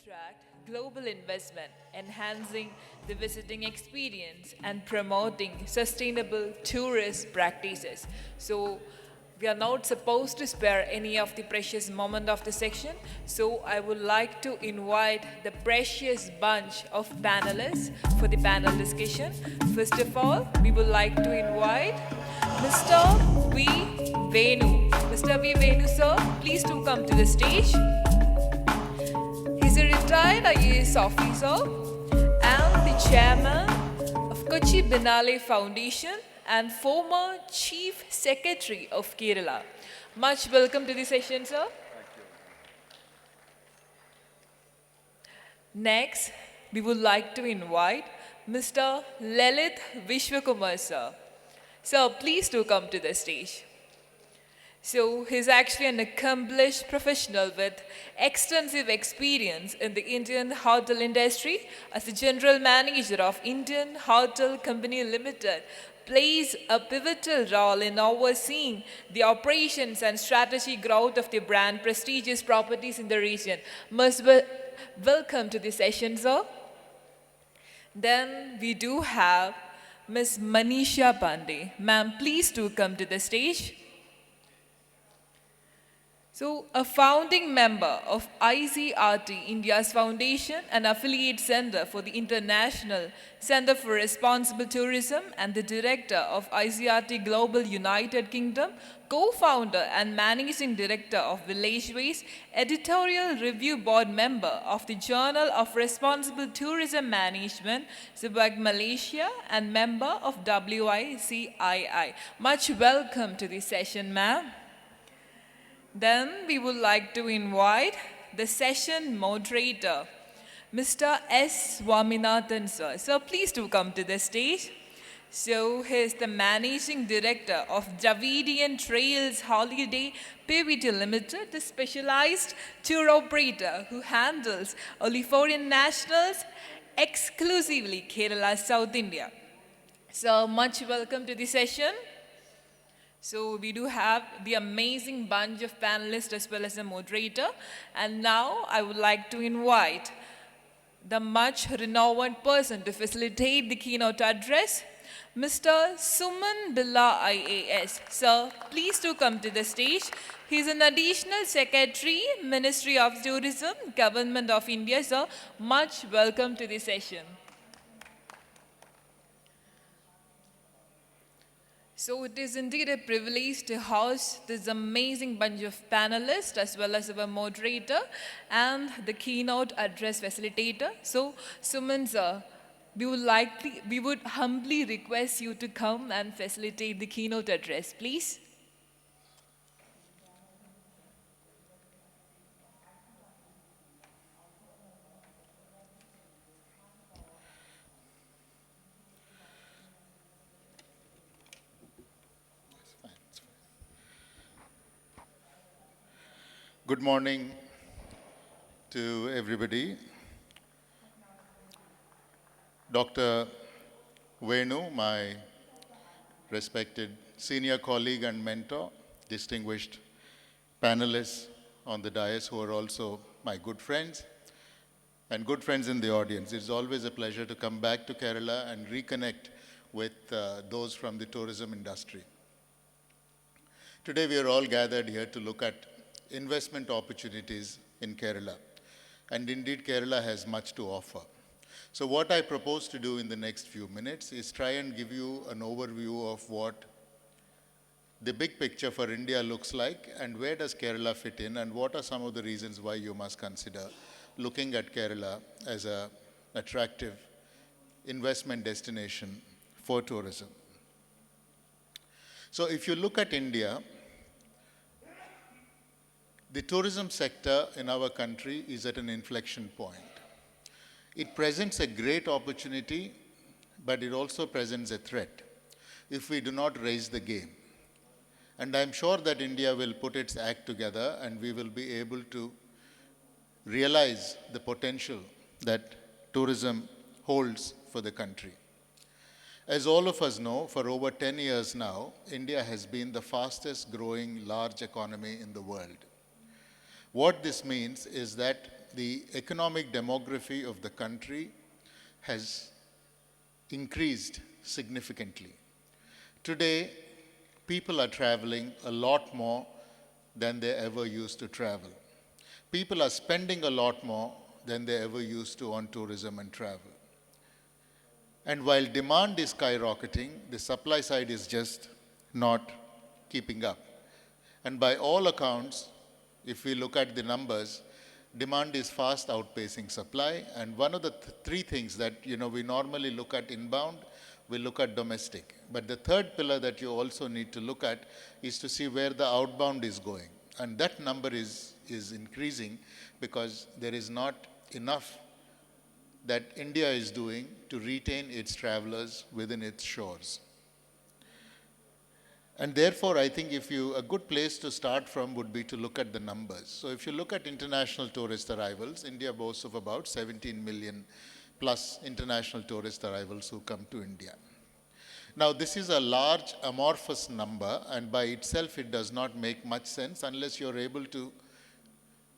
attract global investment, enhancing the visiting experience, and promoting sustainable tourist practices. So, we are not supposed to spare any of the precious moment of the section. So, I would like to invite the precious bunch of panelists for the panel discussion. First of all, we would like to invite Mr. V. Venu. Mr. V. Venu, sir, please do come to the stage. He's a retired IAS officer and the chairman of Kochi Binale Foundation and former chief secretary of Kerala. Much welcome to the session, sir. Next, we would like to invite Mr. Lalit Vishwakumar, sir. Sir, please do come to the stage. So he's actually an accomplished professional with extensive experience in the Indian hotel industry as the general manager of Indian Hotel Company Limited, plays a pivotal role in overseeing the operations and strategy growth of the brand prestigious properties in the region. Welcome to the session, sir. Then we do have Ms. Manisha Pandey. Ma'am, please do come to the stage. So, a founding member of ICRT, India's foundation and affiliate center for the International Center for Responsible Tourism, and the director of ICRT Global United Kingdom, co-founder and managing director of Villageways, editorial review board member of the Journal of Responsible Tourism Management, Subag Malaysia, and member of WICII. Much welcome to the session, ma'am. Then we would like to invite the session moderator, Mr. S. Swaminathan, sir. So please do come to the stage. So he is the managing director of Dravidian Trails Holiday PVT Limited, the specialized tour operator who handles only foreign nationals exclusively Kerala, South India. So much welcome to the session. So we do have the amazing bunch of panelists as well as a moderator. And now I would like to invite the much renowned person to facilitate the keynote address, Mr. Suman Billa IAS. Sir, please do come to the stage. He is an additional secretary, Ministry of Tourism, Government of India. Sir, much welcome to the session. So it is indeed a privilege to host this amazing bunch of panelists as well as our moderator and the keynote address facilitator. So Suman sir, we would humbly request you to come and facilitate the keynote address, please. Good morning to everybody. Dr. Venu, my respected senior colleague and mentor, distinguished panelists on the dais who are also my good friends, and good friends in the audience. It's always a pleasure to come back to Kerala and reconnect with those from the tourism industry. Today we are all gathered here to look at investment opportunities in Kerala. And indeed, Kerala has much to offer. So what I propose to do in the next few minutes is try and give you an overview of what the big picture for India looks like and where does Kerala fit in and what are some of the reasons why you must consider looking at Kerala as an attractive investment destination for tourism. So if you look at India, the tourism sector in our country is at an inflection point. It presents a great opportunity, but it also presents a threat if we do not raise the game. And I'm sure that India will put its act together and we will be able to realize the potential that tourism holds for the country. As all of us know, for over 10 years now, India has been the fastest growing large economy in the world. What this means is that the economic demography of the country has increased significantly. Today, people are traveling a lot more than they ever used to travel. People are spending a lot more than they ever used to on tourism and travel. And while demand is skyrocketing, the supply side is just not keeping up. And by all accounts, if we look at the numbers, demand is fast outpacing supply. And one of the three things that we normally look at inbound, we look at domestic. But the third pillar that you also need to look at is to see where the outbound is going. And that number is increasing because there is not enough that India is doing to retain its travelers within its shores. And therefore, I think a good place to start from would be to look at the numbers. So if you look at international tourist arrivals, India boasts of about 17 million plus international tourist arrivals who come to India. Now, this is a large amorphous number, and by itself it does not make much sense unless you're able to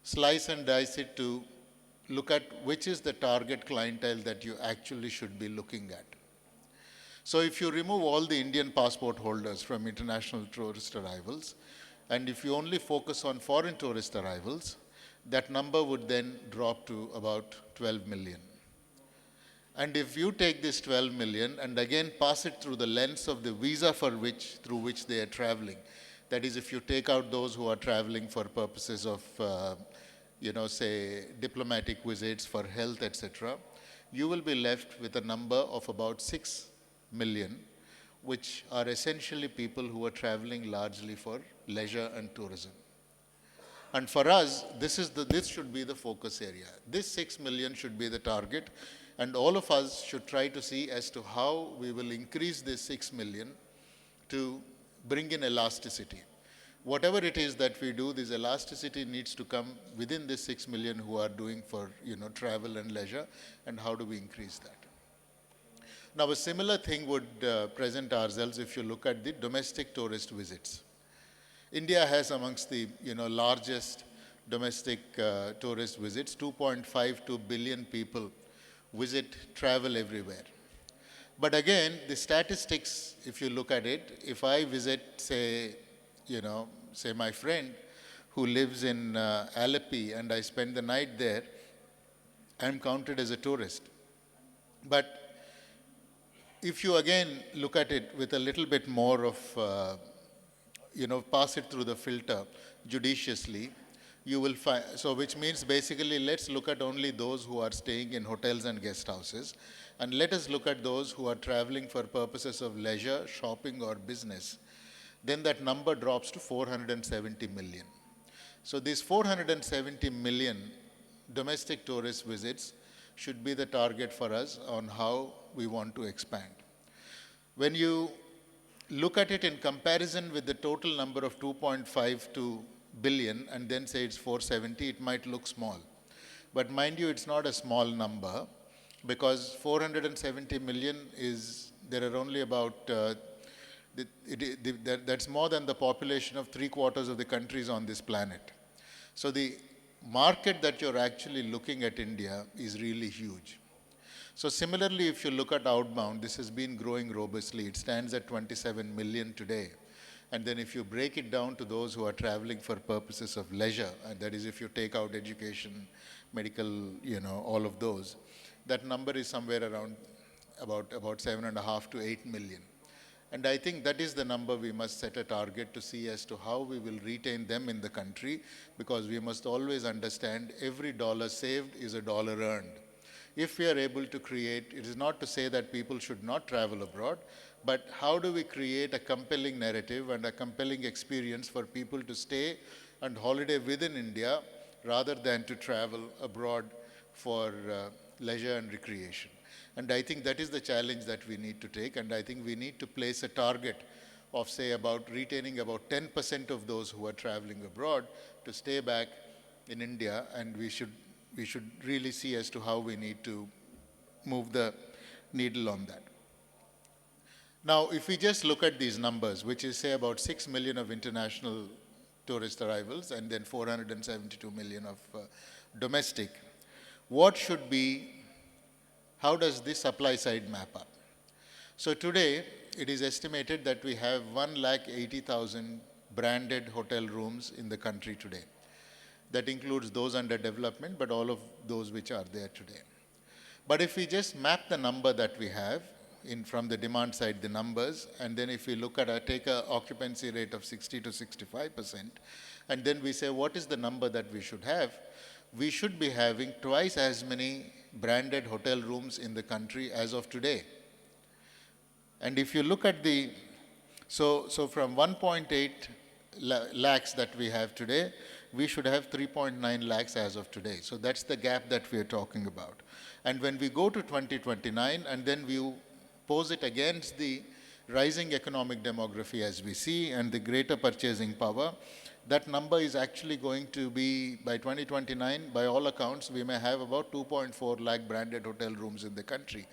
slice and dice it to look at which is the target clientele that you actually should be looking at. So if you remove all the Indian passport holders from international tourist arrivals, and if you only focus on foreign tourist arrivals, that number would then drop to about 12 million. And if you take this 12 million and again pass it through the lens of the visa through which they are traveling, that is, if you take out those who are traveling for purposes of say diplomatic visits, for health, etc., you will be left with a number of about 6 million, which are essentially people who are traveling largely for leisure and tourism. And for us, this should be the focus area. This 6 million should be the target, and all of us should try to see as to how we will increase this 6 million to bring in elasticity. Whatever it is that we do, this elasticity needs to come within this 6 million who are doing for travel and leisure, and how do we increase that? Now, a similar thing would present ourselves if you look at the domestic tourist visits. India has amongst the largest domestic tourist visits. 2.52 billion people travel everywhere. But again, the statistics, if you look at it, if I visit, say my friend who lives in Alleppey and I spend the night there, I'm counted as a tourist. But if you again look at it with a little bit more of, pass it through the filter judiciously, you will find, so which means basically let's look at only those who are staying in hotels and guest houses, and let us look at those who are traveling for purposes of leisure, shopping or business. Then that number drops to 470 million. So these 470 million domestic tourist visits should be the target for us on how we want to expand. When you look at it in comparison with the total number of 2.52 billion and then say it's 470, it might look small. But mind you, it's not a small number, because 470 million there are only about, that's more than the population of 3/4 of the countries on this planet. So the market that you're actually looking at India is really huge. So similarly, if you look at outbound, this has been growing robustly. It stands at 27 million today. And then if you break it down to those who are traveling for purposes of leisure, and that is if you take out education, medical, all of those, that number is somewhere around about 7.5 to 8 million. And I think that is the number we must set a target to see as to how we will retain them in the country, because we must always understand every dollar saved is a dollar earned. If we are able to create, it is not to say that people should not travel abroad, but how do we create a compelling narrative and a compelling experience for people to stay and holiday within India rather than to travel abroad for leisure and recreation. And I think that is the challenge that we need to take, and I think we need to place a target of, say, about retaining about 10% of those who are traveling abroad to stay back in India, and we should really see as to how we need to move the needle on that. Now, if we just look at these numbers, which is, say, about 6 million of international tourist arrivals and then 472 million of domestic, what should be, how does this supply side map up? So today, it is estimated that we have 180,000 branded hotel rooms in the country today. That includes those under development, but all of those which are there today. But if we just map the number that we have from the demand side, the numbers, and then if we look at take a occupancy rate of 60 to 65%, and then we say what is the number that we should have, we should be having twice as many branded hotel rooms in the country as of today. And if you look at so from 1.8 lakhs that we have today, we should have 3.9 lakhs as of today. So that's the gap that we are talking about. And when we go to 2029 and then we pose it against the rising economic demography as we see and the greater purchasing power, that number is actually going to be, by 2029, by all accounts, we may have about 2.4 lakh branded hotel rooms in the country.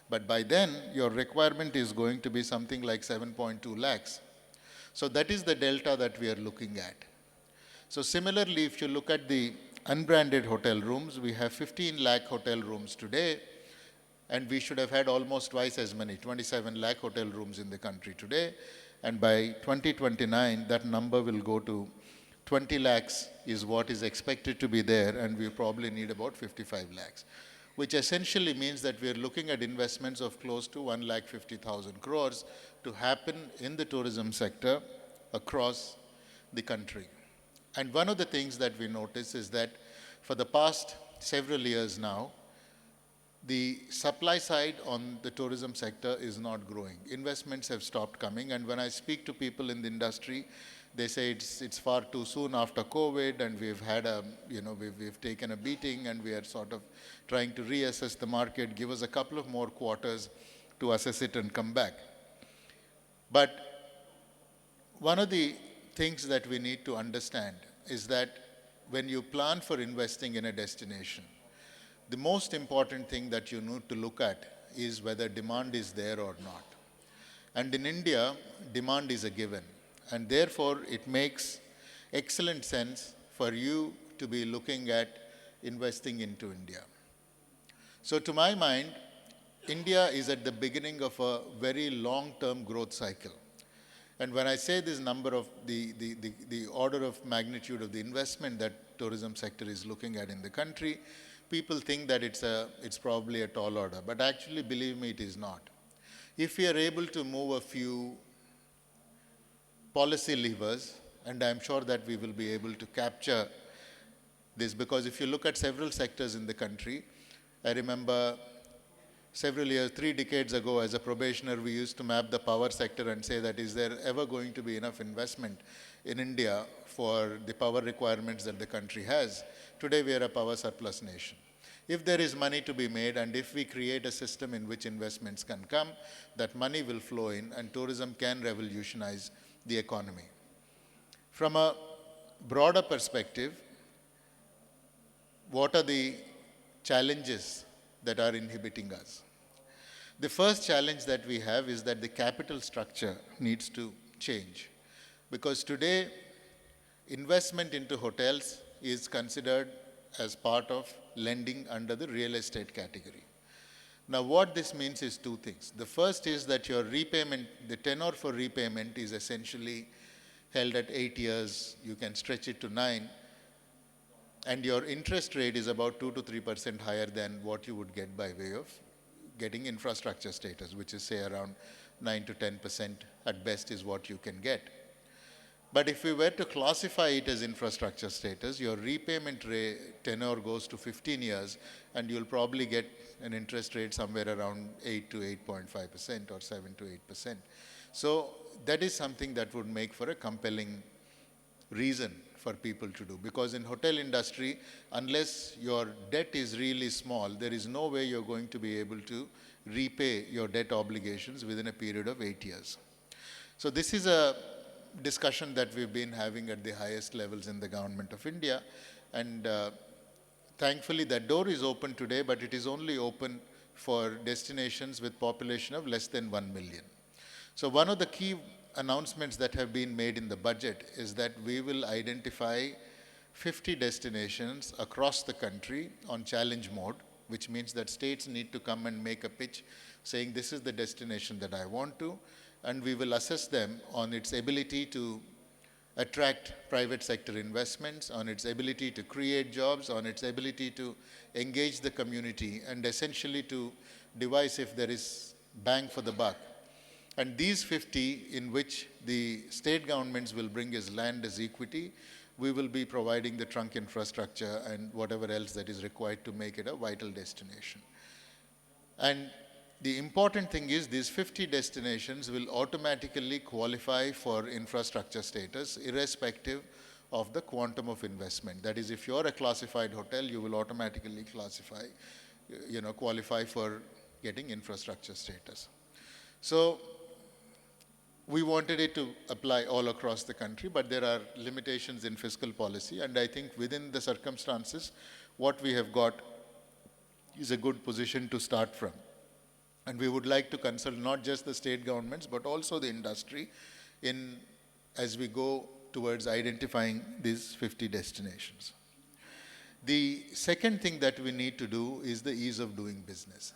But by then, your requirement is going to be something like 7.2 lakhs. So that is the delta that we are looking at. So similarly, if you look at the unbranded hotel rooms, we have 15 lakh hotel rooms today, and we should have had almost twice as many, 27 lakh hotel rooms in the country today. And by 2029, that number will go to 20 lakhs is what is expected to be there, and we probably need about 55 lakhs, which essentially means that we are looking at investments of close to 1,50,000 crores to happen in the tourism sector across the country. And one of the things that we notice is that for the past several years now, the supply side on the tourism sector is not growing. Investments have stopped coming, and when I speak to people in the industry, they say it's far too soon after COVID, and we've had we've taken a beating, and we are sort of trying to reassess the market, give us a couple of more quarters to assess it and come back. But one of the things that we need to understand is that when you plan for investing in a destination, the most important thing that you need to look at is whether demand is there or not. And in India, demand is a given. And therefore, it makes excellent sense for you to be looking at investing into India. So to my mind, India is at the beginning of a very long-term growth cycle. And when I say this number of the order of magnitude of the investment that tourism sector is looking at in the country, people think that it's probably a tall order. But actually, believe me, it is not. If we are able to move a few policy levers, and I'm sure that we will be able to capture this, because if you look at several sectors in the country, I remember several years, 3 decades ago, as a probationer, we used to map the power sector and say that is there ever going to be enough investment in India for the power requirements that the country has. Today, we are a power surplus nation. If there is money to be made, and if we create a system in which investments can come, that money will flow in, and tourism can revolutionize the economy. From a broader perspective, what are the challenges that are inhibiting us? The first challenge that we have is that the capital structure needs to change. Because today, investment into hotels is considered as part of lending under the real estate category. Now, what this means is 2 things. The first is that your repayment, the tenor for repayment is essentially held at 8 years. You can stretch it to 9. And your interest rate is about 2 to 3% higher than what you would get by way of getting infrastructure status, which is, say, around 9 to 10% at best is what you can get. But if we were to classify it as infrastructure status, your repayment tenor goes to 15 years, and you'll probably get an interest rate somewhere around 8 to 8.5% or 7 to 8%. So that is something that would make for a compelling reason for people to do. Because in hotel industry, unless your debt is really small, there is no way you're going to be able to repay your debt obligations within a period of 8 years. So this is a discussion that we've been having at the highest levels in the government of India. And thankfully, that door is open today, but it is only open for destinations with population of less than 1 million. So one of the key announcements that have been made in the budget is that we will identify 50 destinations across the country on challenge mode, which means that states need to come and make a pitch saying this is the destination that I want to, and we will assess them on its ability to attract private sector investments, on its ability to create jobs, on its ability to engage the community, and essentially to devise if there is bang for the buck. And these 50 in which the state governments will bring as land as equity, we will be providing the trunk infrastructure and whatever else that is required to make it a vital destination. And the important thing is these 50 destinations will automatically qualify for infrastructure status irrespective of the quantum of investment. That is, if you're a classified hotel, you will automatically qualify for getting infrastructure status. So we wanted it to apply all across the country, but there are limitations in fiscal policy, and I think within the circumstances, what we have got is a good position to start from. And we would like to consult not just the state governments, but also the industry as we go towards identifying these 50 destinations. The second thing that we need to do is the ease of doing business.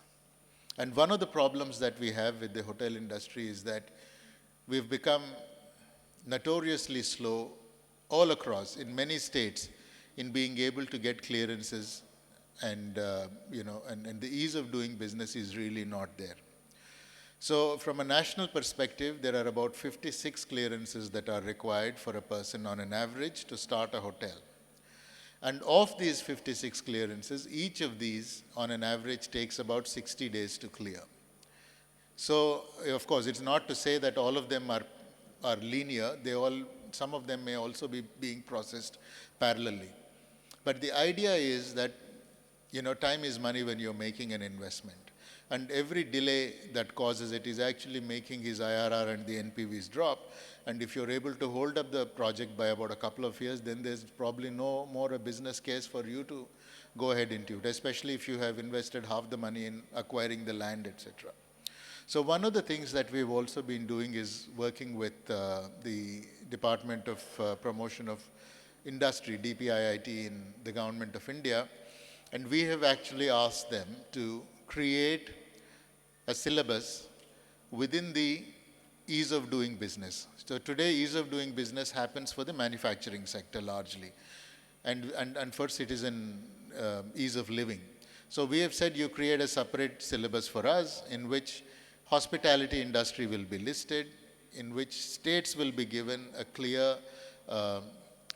And one of the problems that we have with the hotel industry is that we've become notoriously slow all across in many states in being able to get clearances, and the ease of doing business is really not there. So from a national perspective, there are about 56 clearances that are required for a person on an average to start a hotel. And of these 56 clearances, each of these on an average takes about 60 days to clear. So, of course, it's not to say that all of them are linear. Some of them may also be being processed parallelly. But the idea is that, time is money when you're making an investment. And every delay that causes it is actually making his IRR and the NPVs drop. And if you're able to hold up the project by about a couple of years, then there's probably no more a business case for you to go ahead into it, especially if you have invested half the money in acquiring the land, etc. So one of the things that we've also been doing is working with the Department of Promotion of Industry, DPIIT, in the Government of India, and we have actually asked them to create a syllabus within the ease of doing business. So today, ease of doing business happens for the manufacturing sector largely, and for citizen ease of living. So we have said you create a separate syllabus for us in which hospitality industry will be listed, in which states will be given a clear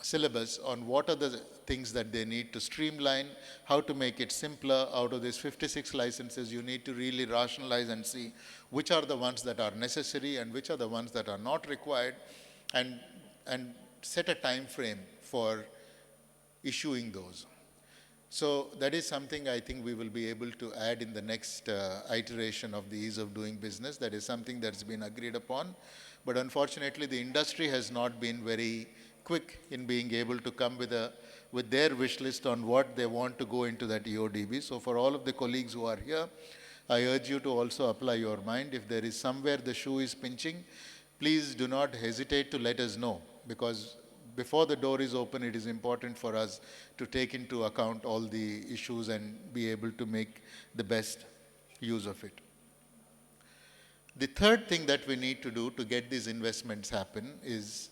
syllabus on what are the things that they need to streamline, how to make it simpler. Out of these 56 licenses, you need to really rationalize and see which are the ones that are necessary and which are the ones that are not required, and set a time frame for issuing those. So that is something I think we will be able to add in the next iteration of the ease of doing business. That is something that's been agreed upon. But unfortunately, the industry has not been very quick in being able to come with their wish list on what they want to go into that EODB. So for all of the colleagues who are here, I urge you to also apply your mind. If there is somewhere the shoe is pinching, please do not hesitate to let us know, because before the door is open, it is important for us to take into account all the issues and be able to make the best use of it. The third thing that we need to do to get these investments happen is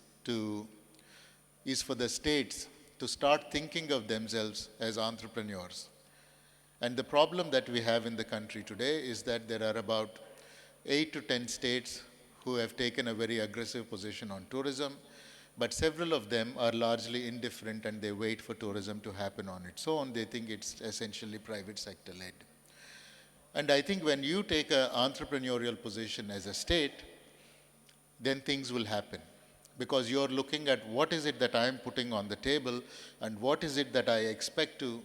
for the states to start thinking of themselves as entrepreneurs. And the problem that we have in the country today is that there are about 8 to 10 states who have taken a very aggressive position on tourism, but several of them are largely indifferent and they wait for tourism to happen on its own. They think it's essentially private sector led. And I think when you take an entrepreneurial position as a state, then things will happen. Because you're looking at what is it that I'm putting on the table and what is it that I expect to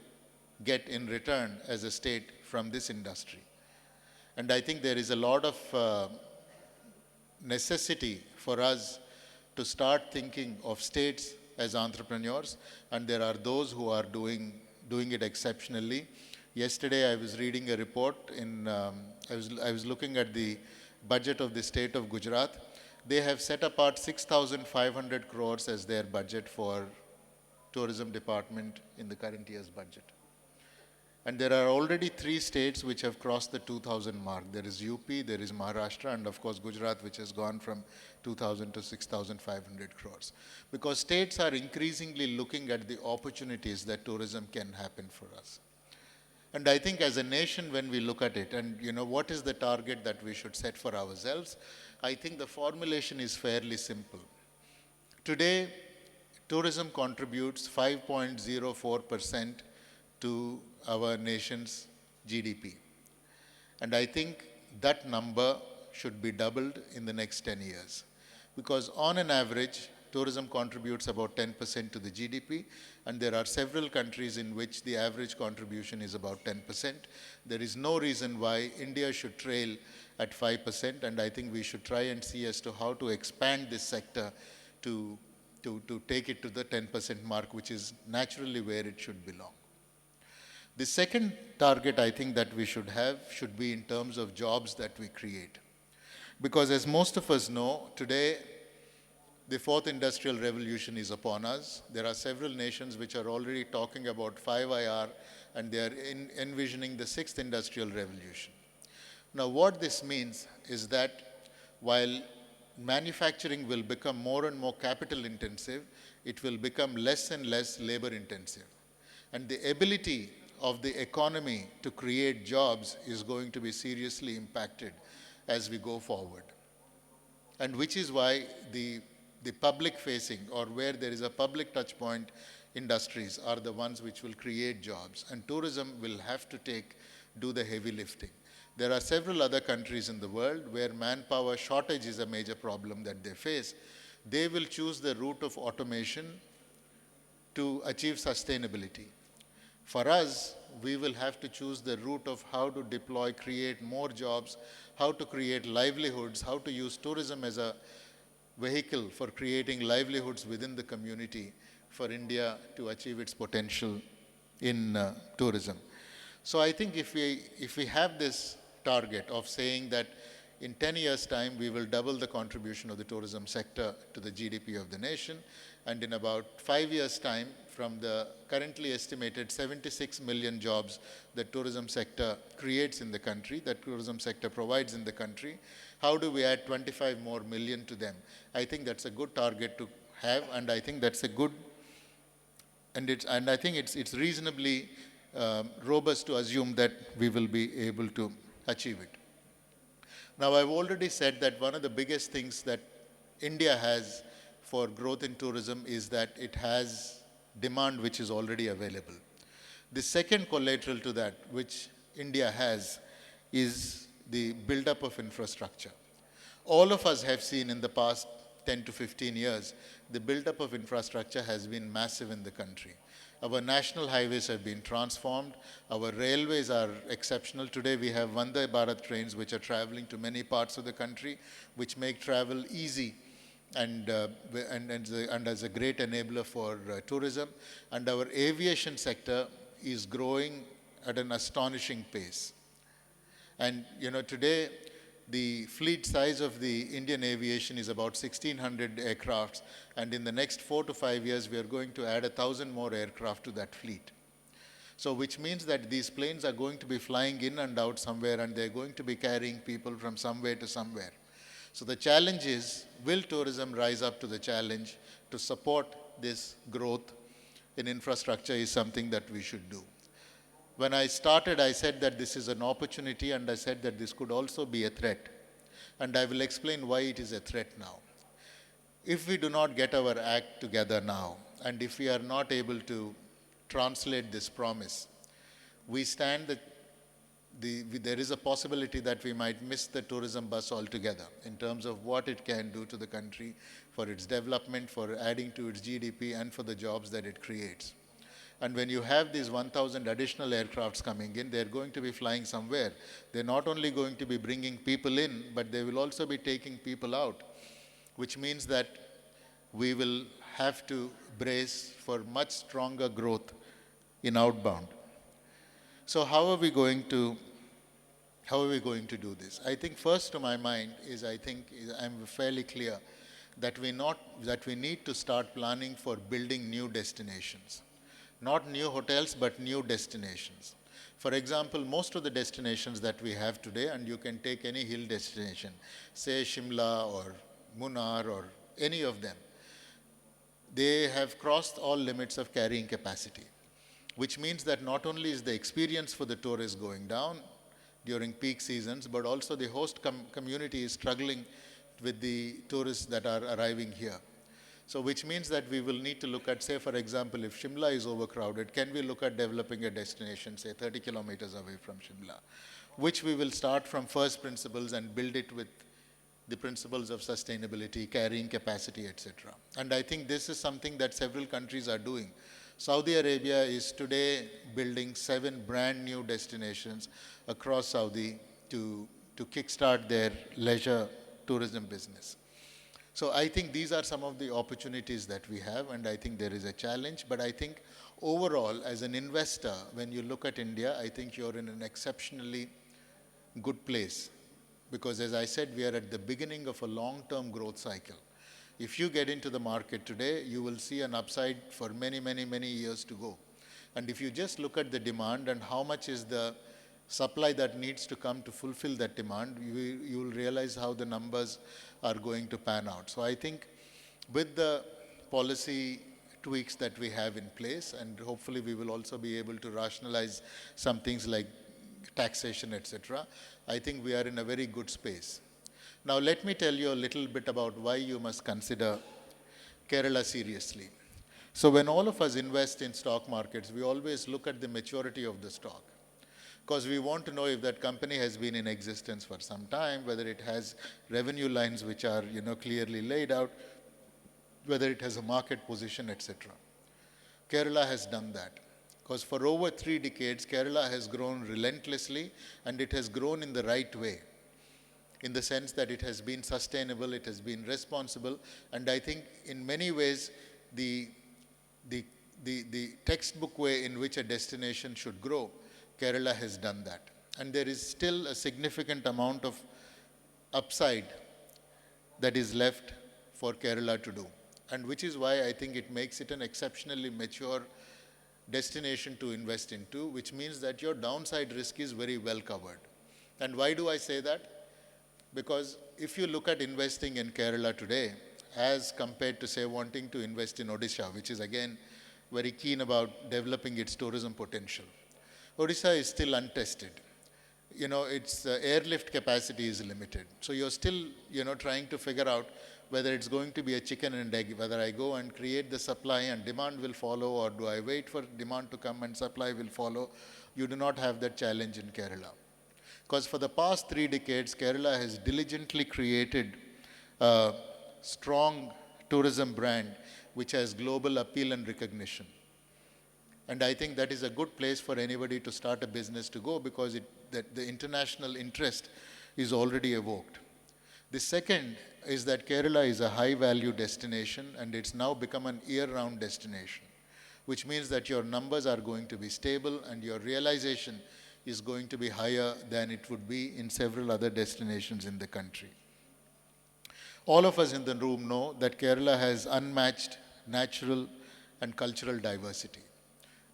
get in return as a state from this industry. And I think there is a lot of necessity for us to start thinking of states as entrepreneurs, and there are those who are doing it exceptionally. Yesterday I was reading a report I was looking at the budget of the state of Gujarat. They have set apart 6,500 crores as their budget for tourism department in the current year's budget. And there are already 3 states which have crossed the 2000 mark. There is UP, there is Maharashtra, and of course Gujarat, which has gone from 2000 to 6,500 crores. Because states are increasingly looking at the opportunities that tourism can happen for us. And I think as a nation, when we look at it, and what is the target that we should set for ourselves, I think the formulation is fairly simple. Today, tourism contributes 5.04% to our nation's GDP. And I think that number should be doubled in the next 10 years. Because on an average, tourism contributes about 10% to the GDP, and there are several countries in which the average contribution is about 10%. There is no reason why India should trail at 5%, and I think we should try and see as to how to expand this sector to take it to the 10% mark, which is naturally where it should belong. The second target I think that we should have should be in terms of jobs that we create. Because as most of us know, today the fourth industrial revolution is upon us. There are several nations which are already talking about 5IR, and they are envisioning the sixth industrial revolution. Now what this means is that while manufacturing will become more and more capital intensive, it will become less and less labor intensive. And the ability of the economy to create jobs is going to be seriously impacted as we go forward. And which is why the public facing, or where there is a public touch point, industries are the ones which will create jobs. And tourism will have to do the heavy lifting. There are several other countries in the world where manpower shortage is a major problem that they face. They will choose the route of automation to achieve sustainability. For us, we will have to choose the route of how to deploy, create more jobs, how to create livelihoods, how to use tourism as a vehicle for creating livelihoods within the community for India to achieve its potential in tourism. So I think if we have this target of saying that in 10 years' time, we will double the contribution of the tourism sector to the GDP of the nation, and in about 5 years' time, from the currently estimated 76 million jobs that tourism sector creates in the country, that tourism sector provides in the country, how do we add 25 more million to them? I think that's a good target to have, and I think that's a good, and I think it's reasonably robust to assume that we will be able to achieve it. Now, I've already said that one of the biggest things that India has for growth in tourism is that it has demand which is already available. The second collateral to that, which India has, is the buildup of infrastructure. All of us have seen in the past 10 to 15 years, the buildup of infrastructure has been massive in the country. Our national highways have been transformed. Our railways are exceptional. Today we have Vande Bharat trains which are traveling to many parts of the country, which make travel easy and as a great enabler for tourism. And our aviation sector is growing at an astonishing pace. And today the fleet size of the Indian aviation is about 1,600 aircrafts, and in the next 4 to 5 years, we are going to add 1,000 more aircraft to that fleet. So which means that these planes are going to be flying in and out somewhere, and they're going to be carrying people from somewhere to somewhere. So the challenge is, will tourism rise up to the challenge to support this growth in infrastructure is something that we should do. When I started, I said that this is an opportunity, and I said that this could also be a threat. And I will explain why it is a threat now. If we do not get our act together now, and if we are not able to translate this promise, we stand that there is a possibility that we might miss the tourism bus altogether in terms of what it can do to the country, for its development, for adding to its GDP, and for the jobs that it creates. And when you have these 1,000 additional aircrafts coming in, they're going to be flying somewhere. They're not only going to be bringing people in, but they will also be taking people out, which means that we will have to brace for much stronger growth in outbound. So how are we going to do this? I think first to my mind is, I'm fairly clear that we need to start planning for building new destinations. Not new hotels, but new destinations. For example, most of the destinations that we have today, and you can take any hill destination, say Shimla or Munnar or any of them, they have crossed all limits of carrying capacity, which means that not only is the experience for the tourists going down during peak seasons, but also the host community is struggling with the tourists that are arriving here. So which means that we will need to look at, say, for example, if Shimla is overcrowded, can we look at developing a destination, say, 30 kilometers away from Shimla, which we will start from first principles and build it with the principles of sustainability, carrying capacity, etc. And I think this is something that several countries are doing. Saudi Arabia is today building 7 brand new destinations across Saudi to kickstart their leisure tourism business. So I think these are some of the opportunities that we have, and I think there is a challenge. But I think overall, as an investor, when you look at India, I think you're in an exceptionally good place. Because as I said, we are at the beginning of a long-term growth cycle. If you get into the market today, you will see an upside for many, many, many years to go. And if you just look at the demand and how much is the supply that needs to come to fulfill that demand, you will realize how the numbers are going to pan out. So I think with the policy tweaks that we have in place, and hopefully we will also be able to rationalize some things like taxation, etc., I think we are in a very good space. Now let me tell you a little bit about why you must consider Kerala seriously. So when all of us invest in stock markets, we always look at the maturity of the stock, because we want to know if that company has been in existence for some time, whether it has revenue lines which are clearly laid out, whether it has a market position, etc. Kerala has done that. Because for over 3 decades, Kerala has grown relentlessly, and it has grown in the right way, in the sense that it has been sustainable, it has been responsible, and I think in many ways the textbook way in which a destination should grow, Kerala has done that. And there is still a significant amount of upside that is left for Kerala to do, and which is why I think it makes it an exceptionally mature destination to invest into, which means that your downside risk is very well covered. And why do I say that? Because if you look at investing in Kerala today, as compared to, say, wanting to invest in Odisha, which is again very keen about developing its tourism potential, Odisha is still untested. Its airlift capacity is limited. So you're still, trying to figure out whether it's going to be a chicken and egg, whether I go and create the supply and demand will follow, or do I wait for demand to come and supply will follow. You do not have that challenge in Kerala. Because for the past 3 decades, Kerala has diligently created a strong tourism brand which has global appeal and recognition. And I think that is a good place for anybody to start a business to go, because the international interest is already evoked. The second is that Kerala is a high-value destination, and it's now become an year-round destination, which means that your numbers are going to be stable and your realization is going to be higher than it would be in several other destinations in the country. All of us in the room know that Kerala has unmatched natural and cultural diversity.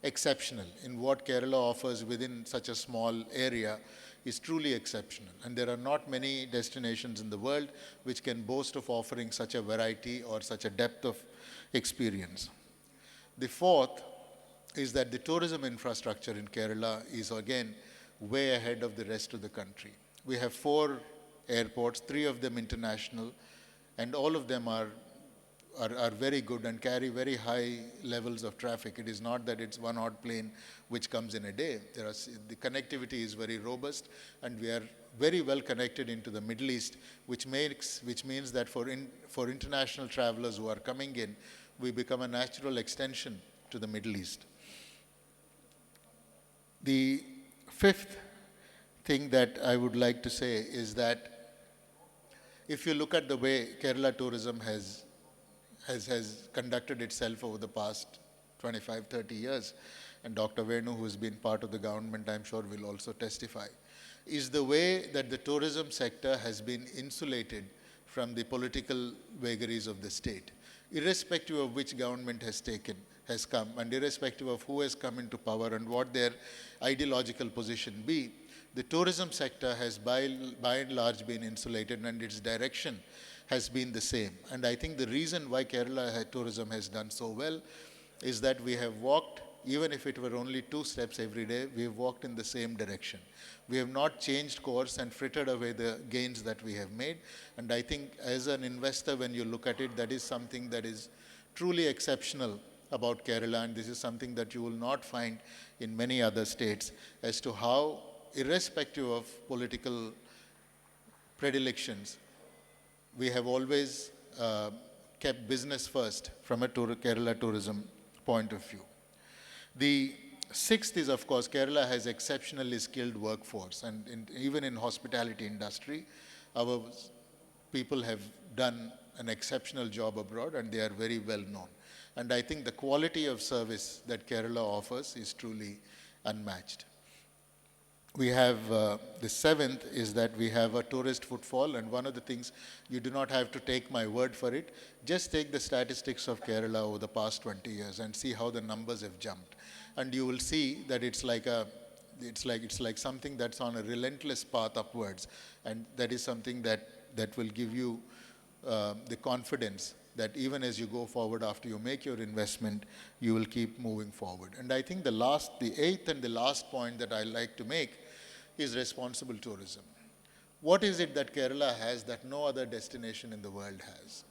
Exceptional in what Kerala offers within such a small area is truly exceptional. And there are not many destinations in the world which can boast of offering such a variety or such a depth of experience. The fourth is that the tourism infrastructure in Kerala is again way ahead of the rest of the country. We have 4 airports, 3 of them international, and all of them are very good and carry very high levels of traffic. It is not that it's one odd plane which comes in a day. The connectivity is very robust, and we are very well connected into the Middle East, which means that for international travelers who are coming in, we become a natural extension to the Middle East. The fifth thing that I would like to say is that if you look at the way Kerala tourism has conducted itself over the past 25, 30 years, and Dr. Venu, who has been part of the government, I'm sure will also testify, is the way that the tourism sector has been insulated from the political vagaries of the state, irrespective of which government has come, and irrespective of who has come into power and what their ideological position be, the tourism sector has by and large been insulated, and its direction has been the same. And I think the reason why Kerala tourism has done so well is that we have walked, even if it were only 2 steps every day, we have walked in the same direction. We have not changed course and frittered away the gains that we have made. And I think as an investor, when you look at it, that is something that is truly exceptional about Kerala, and this is something that you will not find in many other states, as to how, irrespective of political predilections, we have always kept business first from a Kerala tourism point of view. The sixth is, of course, Kerala has exceptionally skilled workforce, and even in hospitality industry, our people have done an exceptional job abroad, and they are very well known. And I think the quality of service that Kerala offers is truly unmatched. We have, the seventh is that we have a tourist footfall, and one of the things, you do not have to take my word for it, just take the statistics of Kerala over the past 20 years and see how the numbers have jumped. And you will see that it's like something that's on a relentless path upwards, and that is something that will give you the confidence that even as you go forward after you make your investment, you will keep moving forward. And I think the eighth and the last point that I like to make is responsible tourism. What is it that Kerala has that no other destination in the world has?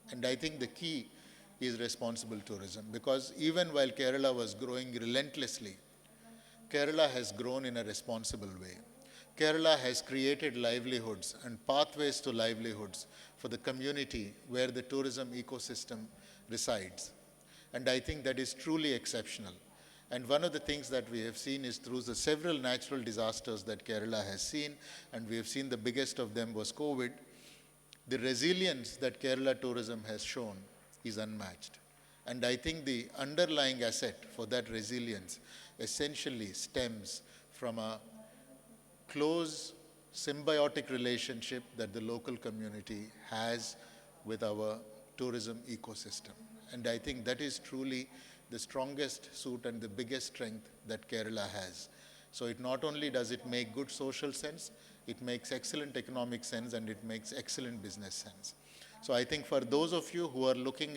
And I think the key is responsible tourism, because even while Kerala was growing relentlessly, Kerala has grown in a responsible way. Kerala has created livelihoods and pathways to livelihoods for the community where the tourism ecosystem resides. And I think that is truly exceptional. And one of the things that we have seen is through the several natural disasters that Kerala has seen, and we have seen the biggest of them was COVID, the resilience that Kerala tourism has shown is unmatched. And I think the underlying asset for that resilience essentially stems from a close symbiotic relationship that the local community has with our tourism ecosystem. And I think that is truly the strongest suit and the biggest strength that Kerala has. So it not only does it make good social sense, it makes excellent economic sense, and it makes excellent business sense. So I think for those of you who are looking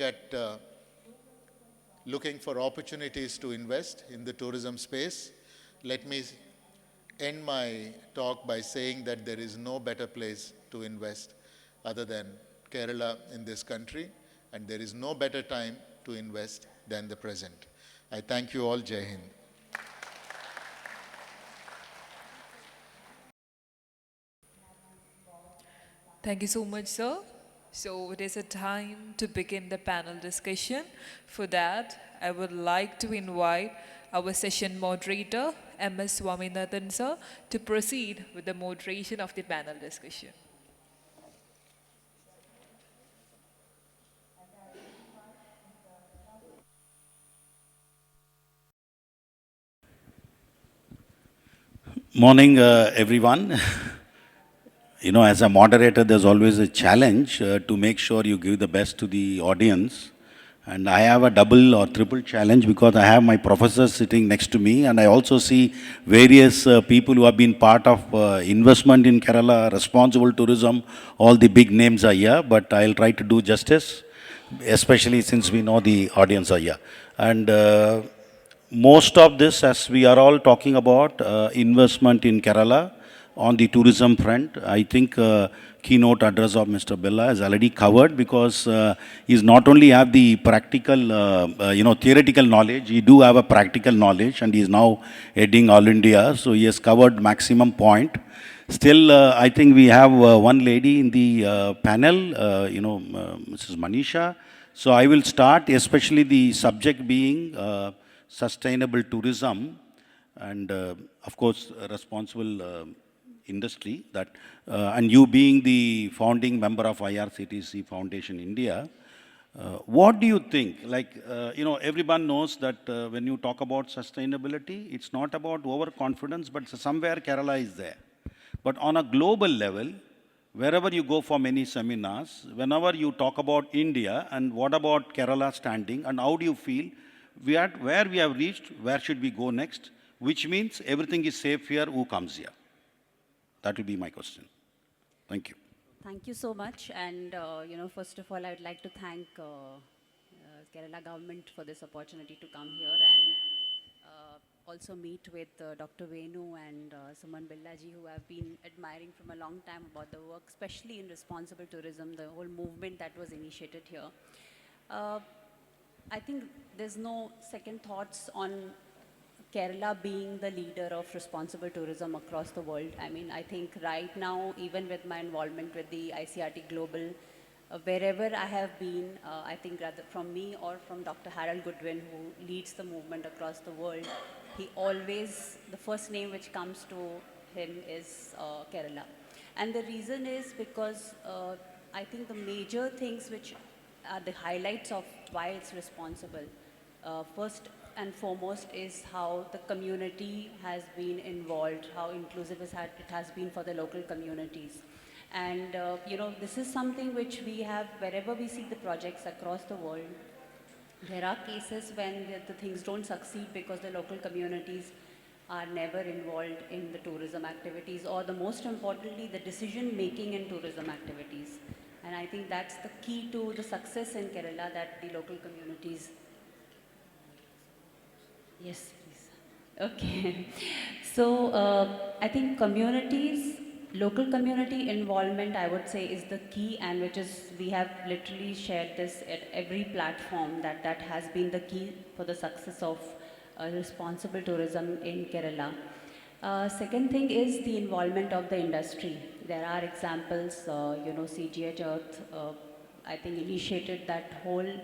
for opportunities to invest in the tourism space, let me end my talk by saying that there is no better place to invest other than Kerala in this country, and there is no better time to invest than the present. I thank you all. Jai Hind. Thank you so much, sir. So it is a time to begin the panel discussion. For that, I would like to invite our session moderator, M.S. Swaminathan, sir, to proceed with the moderation of the panel discussion. Morning, everyone. As a moderator, there's always a challenge to make sure you give the best to the audience. And I have a double or triple challenge because I have my professors sitting next to me, and I also see various people who have been part of investment in Kerala, responsible tourism. All the big names are here, but I'll try to do justice, especially since we know the audience are here. And most of this, as we are all talking about investment in Kerala on the tourism front, I think keynote address of Mr. Bella is already covered, because he's not only have the practical, theoretical knowledge, he do have a practical knowledge, and he is now heading All India, so he has covered maximum point. Still, I think we have one lady in the panel, Mrs. Manisha. So I will start, especially the subject being sustainable tourism, and of course responsible industry, that and you being the founding member of IRCTC Foundation India, what do you think? Everyone knows that when you talk about sustainability, it's not about overconfidence, but somewhere Kerala is there. But on a global level, wherever you go for many seminars, whenever you talk about India and what about Kerala standing and how do you feel, where we have reached, where should we go next, which means everything is safe here, who comes here? That will be my question. Thank you. Thank you so much. And, first of all, I would like to thank Kerala government for this opportunity to come here and also meet with Dr. Venu and Suman Billaji, who have been admiring from a long time about the work, especially in responsible tourism, the whole movement that was initiated here. I think there's no second thoughts on Kerala being the leader of responsible tourism across the world. I mean, I think right now, even with my involvement with the ICRT Global, wherever I have been, I think rather from me or from Dr. Harold Goodwin, who leads the movement across the world, he always, the first name which comes to him is Kerala. And the reason is because I think the major things which are the highlights of why it's responsible, first and foremost is how the community has been involved, how inclusive it has been for the local communities. And, this is something which we have, wherever we see the projects across the world, there are cases when the things don't succeed because the local communities are never involved in the tourism activities or the most importantly, the decision making in tourism activities. And I think that's the key to the success in Kerala, that the local communities. Yes, please. Okay. So I think local community involvement, I would say, is the key, and which is, we have literally shared this at every platform, that has been the key for the success of responsible tourism in Kerala. Second thing is the involvement of the industry. There are examples, CGH Earth, I think initiated that whole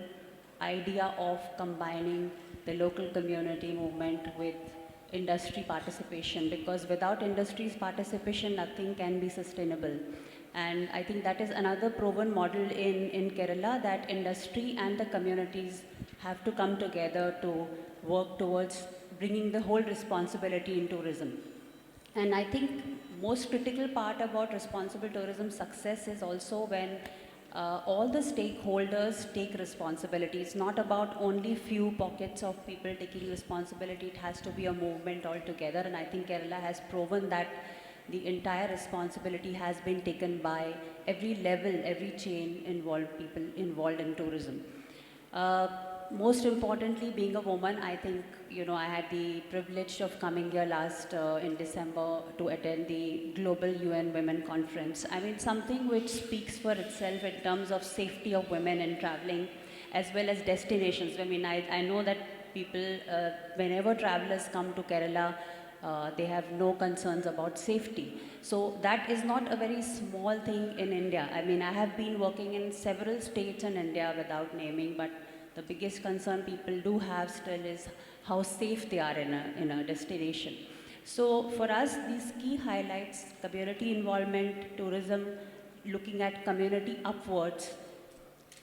idea of combining the local community movement with industry participation, because without industry's participation, nothing can be sustainable. And I think that is another proven model in Kerala, that industry and the communities have to come together to work towards bringing the whole responsibility in tourism. And I think most critical part about responsible tourism success is also when all the stakeholders take responsibility. It's not about only few pockets of people taking responsibility. It has to be a movement altogether. And I think Kerala has proven that the entire responsibility has been taken by every level, every chain involved, people involved in tourism. Most importantly, being a woman, I think, I had the privilege of coming here last in December to attend the Global UN Women Conference. I mean, something which speaks for itself in terms of safety of women in traveling, as well as destinations. I mean, I know that people, whenever travelers come to Kerala, they have no concerns about safety. So that is not a very small thing in India. I mean, I have been working in several states in India without naming, but the biggest concern people do have still is how safe they are in a destination. So for us, these key highlights, community involvement, tourism, looking at community upwards,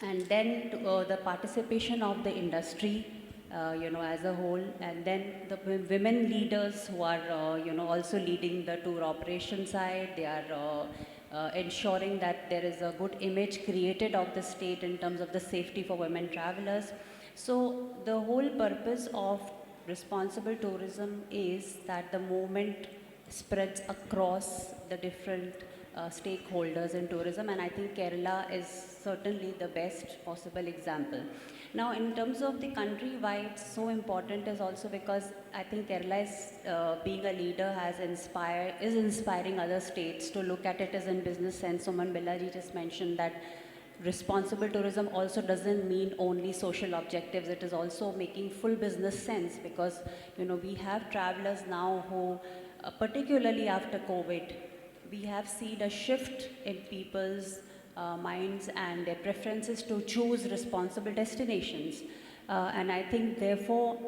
and then the participation of the industry, as a whole, and then the women leaders who are, also leading the tour operation side. They are ensuring that there is a good image created of the state in terms of the safety for women travelers. So the whole purpose of responsible tourism is that the movement spreads across the different stakeholders in tourism, and I think Kerala is certainly the best possible example. Now, in terms of the country, why it's so important is also because I think Kerala is, being a leader, is inspiring other states to look at it as in business sense. Suman Billaji just mentioned that responsible tourism also doesn't mean only social objectives. It is also making full business sense, because we have travelers now who, particularly after COVID, we have seen a shift in people's minds and their preferences to choose responsible destinations. And I think, therefore,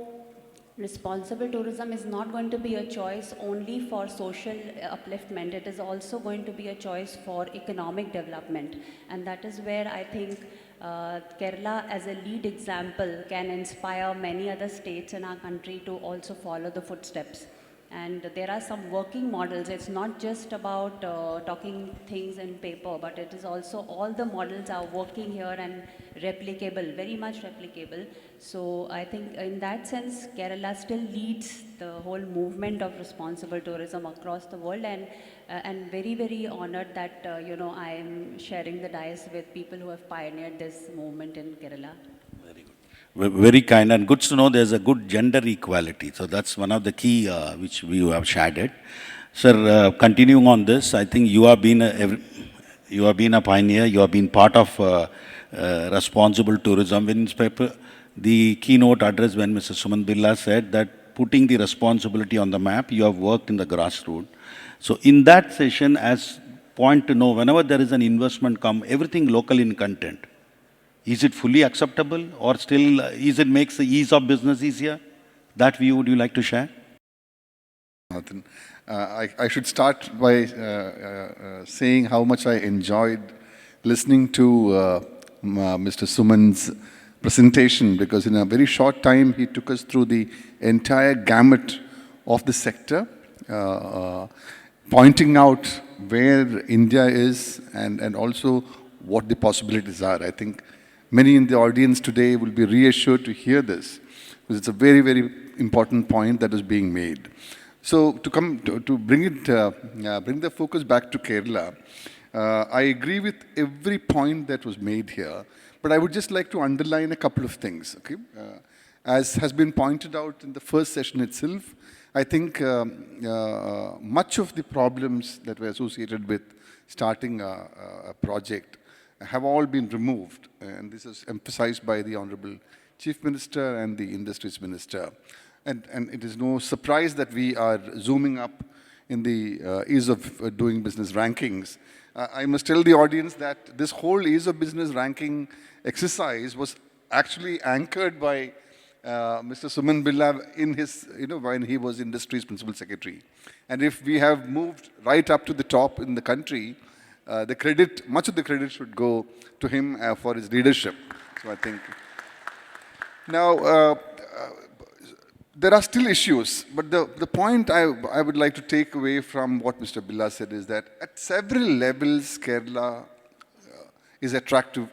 responsible tourism is not going to be a choice only for social upliftment. It is also going to be a choice for economic development. And that is where I think Kerala, as a lead example, can inspire many other states in our country to also follow the footsteps. And there are some working models. It's not just about talking things in paper, but it is also all the models are working here and replicable, very much replicable. So I think in that sense, Kerala still leads the whole movement of responsible tourism across the world, and very, very honored that I am sharing the dais with people who have pioneered this movement in Kerala. Very kind, and good to know there's a good gender equality. So that's one of the key which we have shaded. Sir, continuing on this, I think you have been a pioneer. You have been part of responsible tourism. When the keynote address, when Mr. Suman Birla said that putting the responsibility on the map, you have worked in the grassroots. So in that session, as point to know, whenever there is an investment come, everything local in content. Is it fully acceptable, or still is it makes the ease of business easier? That view would you like to share? Nathan, I should start by saying how much I enjoyed listening to Mr. Suman's presentation, because in a very short time he took us through the entire gamut of the sector, pointing out where India is and also what the possibilities are. I think many in the audience today will be reassured to hear this, because it's a very, very important point that is being made. So to bring the focus back to Kerala, I agree with every point that was made here, but I would just like to underline a couple of things. Okay, as has been pointed out in the first session itself, I think much of the problems that were associated with starting a project have all been removed, and this is emphasized by the Honorable Chief Minister and the Industries Minister. And it is no surprise that we are zooming up in the ease of doing business rankings. I must tell the audience that this whole ease of business ranking exercise was actually anchored by Mr. Suman Birla in his, when he was Industries Principal Secretary. And if we have moved right up to the top in the country, much of the credit should go to him for his leadership. So I think. Now, there are still issues, but the point I would like to take away from what Mr. Birla said is that at several levels, Kerala is attractive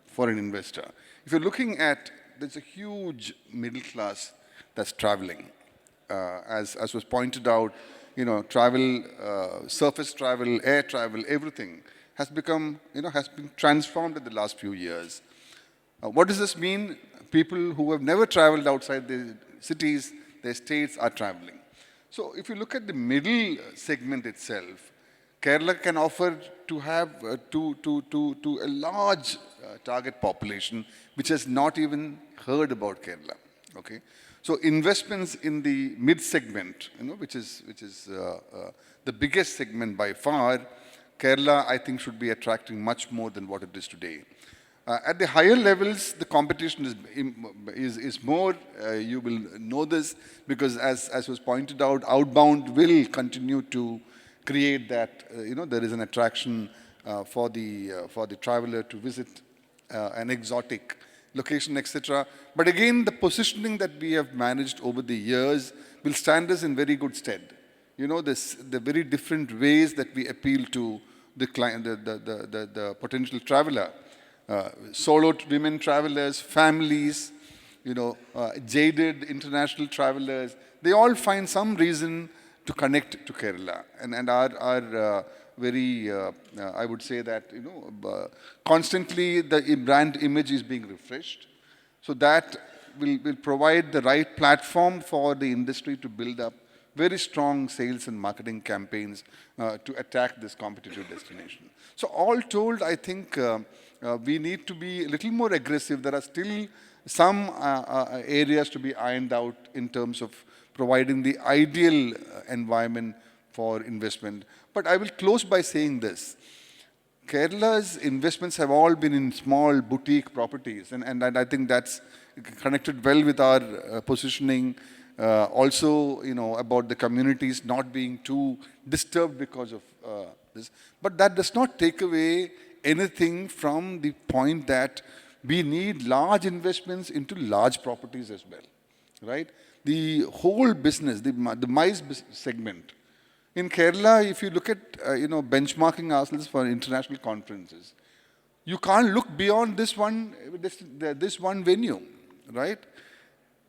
for an investor. If you're looking at, there's a huge middle class that's traveling. As was pointed out, travel, surface travel, air travel, everything has become, has been transformed in the last few years. What does this mean? People who have never traveled outside the cities, their states are traveling. So if you look at the middle segment itself, Kerala can offer to have to a large target population which has not even heard about Kerala. Okay, so investments in the mid segment, which is the biggest segment by far, Kerala I think should be attracting much more than what it is today. At the higher levels, the competition is more. You will know this because, as was pointed out, outbound will continue to create that. There is an attraction for the traveler to visit an exotic location, etc. But again, the positioning that we have managed over the years will stand us in very good stead. The very different ways that we appeal to the client, the potential traveler. Solo women travelers, families, jaded international travelers, they all find some reason to connect to Kerala and are very, I would say that, constantly the brand image is being refreshed. So that will provide the right platform for the industry to build up very strong sales and marketing campaigns to attack this competitive destination. So all told, I think we need to be a little more aggressive. There are still some areas to be ironed out in terms of providing the ideal environment for investment. But I will close by saying this. Kerala's investments have all been in small boutique properties, and I think that's connected well with our positioning. Also, about the communities not being too disturbed because of this. But that does not take away anything from the point that we need large investments into large properties as well, right? the whole business, the MICE segment. In Kerala, if you look at, benchmarking ourselves for international conferences, you can't look beyond this one venue, right?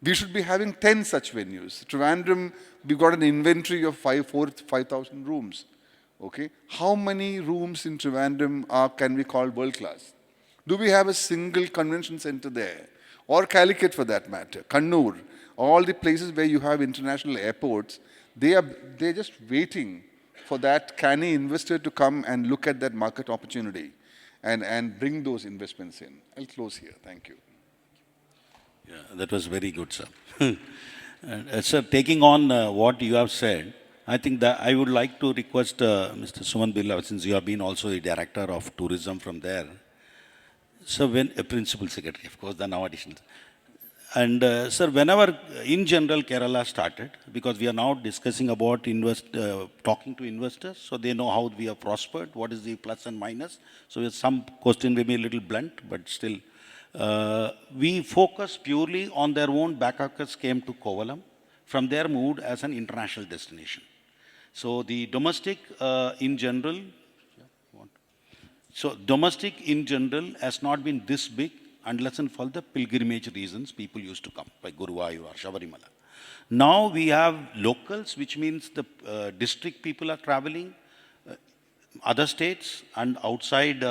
We should be having 10 such venues. Trivandrum, we've got an inventory of 5,000 rooms. Okay, how many rooms in Trivandrum can we call world class? Do we have a single convention center there? Or Calicut for that matter, Kannur, all the places where you have international airports, they're just waiting for that canny investor to come and look at that market opportunity and bring those investments in. I'll close here. Thank you. Yeah, that was very good, sir. Sir, taking on what you have said, I think that I would like to request Mr. Suman Birla, since you have been also the director of tourism from there. So when a principal secretary, of course, the now additional. And sir, whenever in general Kerala started, because we are now discussing about talking to investors, so they know how we have prospered, what is the plus and minus. So some question may be a little blunt, but still. We focus purely on their own backpackers came to Kovalam, from there moved as an international destination. So the domestic in general, has not been this big unless and for the pilgrimage reasons people used to come, like Guruvayur or Shabarimala. Now we have locals, which means the district people are traveling, other states and outside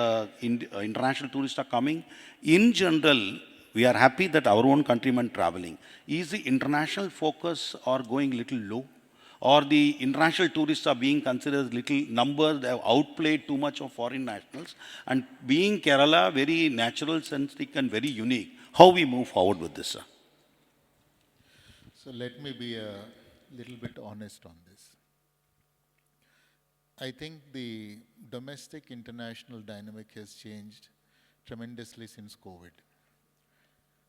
international tourists are coming. In general, we are happy that our own countrymen traveling. Is the international focus or going little low? Or the international tourists are being considered little numbers, they have outplayed too much of foreign nationals, and being Kerala very natural centric and very unique, how we move forward with this, sir? So let me be a little bit honest on this. I think the domestic international dynamic has changed tremendously since COVID.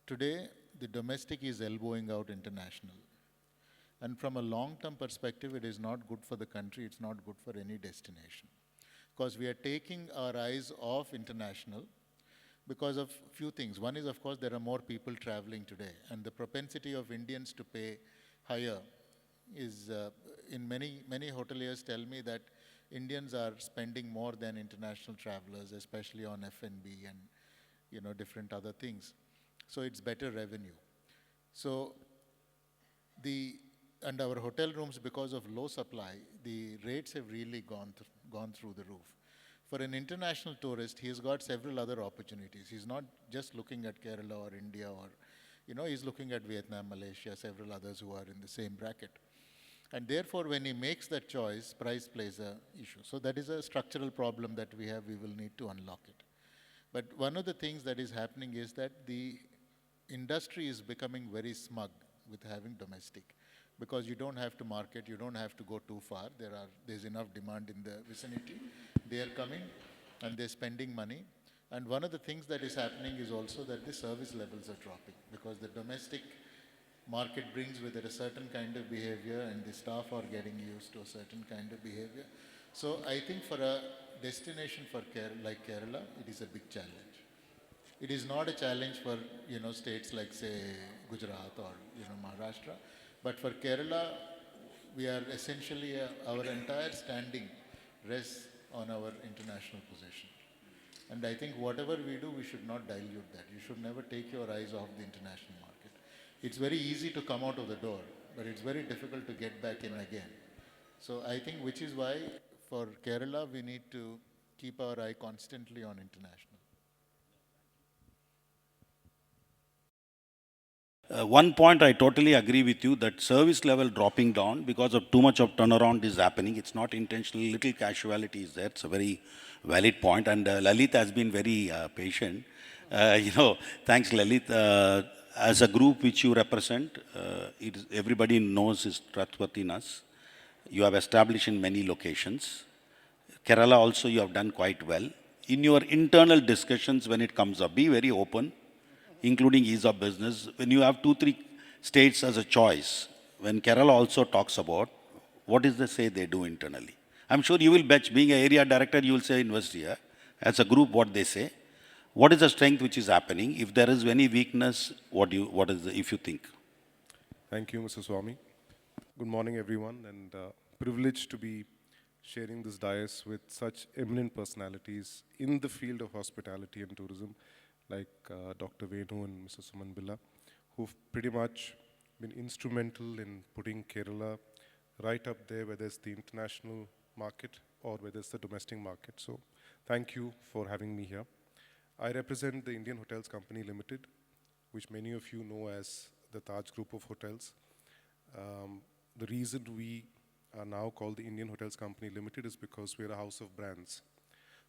Today, the domestic is elbowing out international. And from a long-term perspective, it is not good for the country, it's not good for any destination. Because we are taking our eyes off international because of few things. One is, of course, there are more people traveling today, and the propensity of Indians to pay higher is, in many hoteliers tell me that Indians are spending more than international travelers, especially on F&B and different other things. So it's better revenue. So and our hotel rooms, because of low supply, the rates have really gone through the roof. For an international tourist, he's got several other opportunities. He's not just looking at Kerala or India or, he's looking at Vietnam, Malaysia, several others who are in the same bracket. And therefore, when he makes that choice, price plays an issue. So that is a structural problem that we have. We will need to unlock it. But one of the things that is happening is that the industry is becoming very smug with having domestic, because you don't have to market, you don't have to go too far. There's enough demand in the vicinity. They are coming and they're spending money. And one of the things that is happening is also that the service levels are dropping, because the domestic market brings with it a certain kind of behavior, and the staff are getting used to a certain kind of behavior. So I think for a destination like Kerala, it is a big challenge. It is not a challenge for states like, say, Gujarat or Maharashtra, but for Kerala, we are essentially our entire standing rests on our international position. And I think whatever we do, we should not dilute that. You should never take your eyes off the international market. It's very easy to come out of the door, but it's very difficult to get back in again. So I think which is why for Kerala, we need to keep our eye constantly on international. One point I totally agree with you, that service level dropping down because of too much of turnaround is happening. It's not intentional, little casualty is there. It's a very valid point, and Lalit has been very patient. Thanks Lalit. As a group which you represent, everybody knows his trustworthiness. You have established in many locations. Kerala also you have done quite well. In your internal discussions when it comes up, be very open, including ease of business. When you have 2-3 states as a choice, when Kerala also talks about, what is they say they do internally? I'm sure you will bet, being an area director, you will say invest here. As a group, what they say. What is the strength which is happening? If there is any weakness, if you think? Thank you, Mr. Swami. Good morning, everyone, and privileged to be sharing this dais with such eminent personalities in the field of hospitality and tourism, like Dr. Venu and Mr. Suman Billa, who've pretty much been instrumental in putting Kerala right up there, whether it's the international market or whether it's the domestic market. So thank you for having me here. I represent the Indian Hotels Company Limited, which many of you know as the Taj Group of Hotels. The reason we are now called the Indian Hotels Company Limited is because we're a house of brands.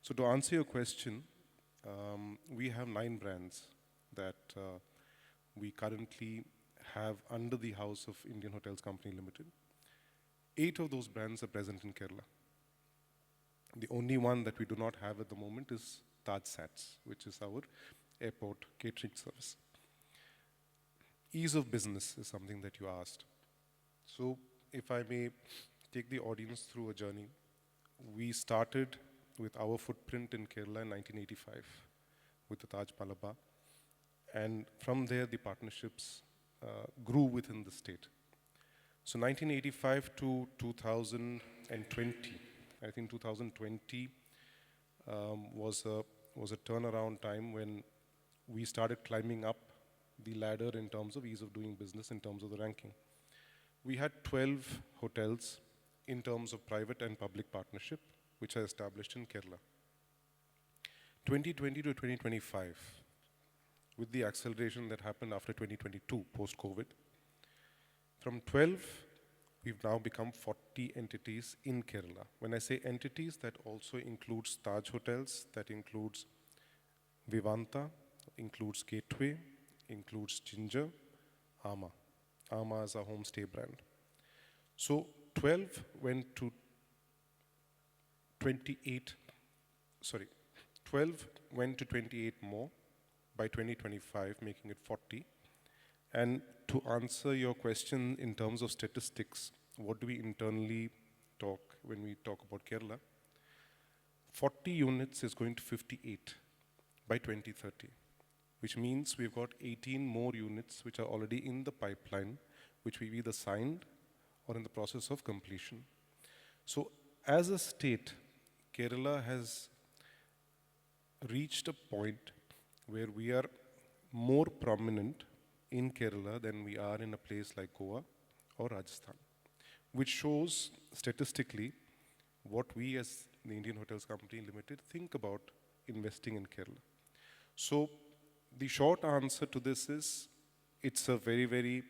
So to answer your question, we have 9 brands that we currently have under the house of Indian Hotels Company Limited. 8 of those brands are present in Kerala. The only one that we do not have at the moment is Taj Sats, which is our airport catering service. Ease of business is something that you asked. So if I may take the audience through a journey, we started with our footprint in Kerala in 1985 with the Taj Malabar. And from there, the partnerships grew within the state. So 1985 to 2020, I think 2020 was a turnaround time when we started climbing up the ladder in terms of ease of doing business, in terms of the ranking. We had 12 hotels in terms of private and public partnership, which are established in Kerala. 2020 to 2025, with the acceleration that happened after 2022, post-COVID, from 12, we've now become 40 entities in Kerala. When I say entities, that also includes Taj Hotels, that includes Vivanta, includes Gateway, includes Ginger, Ama. Ama is our homestay brand. So 12 went to 28, 12 went to 28 more by 2025, making it 40. And to answer your question in terms of statistics, what do we internally talk when we talk about Kerala? 40 units is going to 58 by 2030, which means we've got 18 more units which are already in the pipeline, which we've either signed or in the process of completion. So as a state, Kerala has reached a point where we are more prominent in Kerala than we are in a place like Goa or Rajasthan, which shows statistically what we as the Indian Hotels Company Limited think about investing in Kerala. So the short answer to this is it's a very, very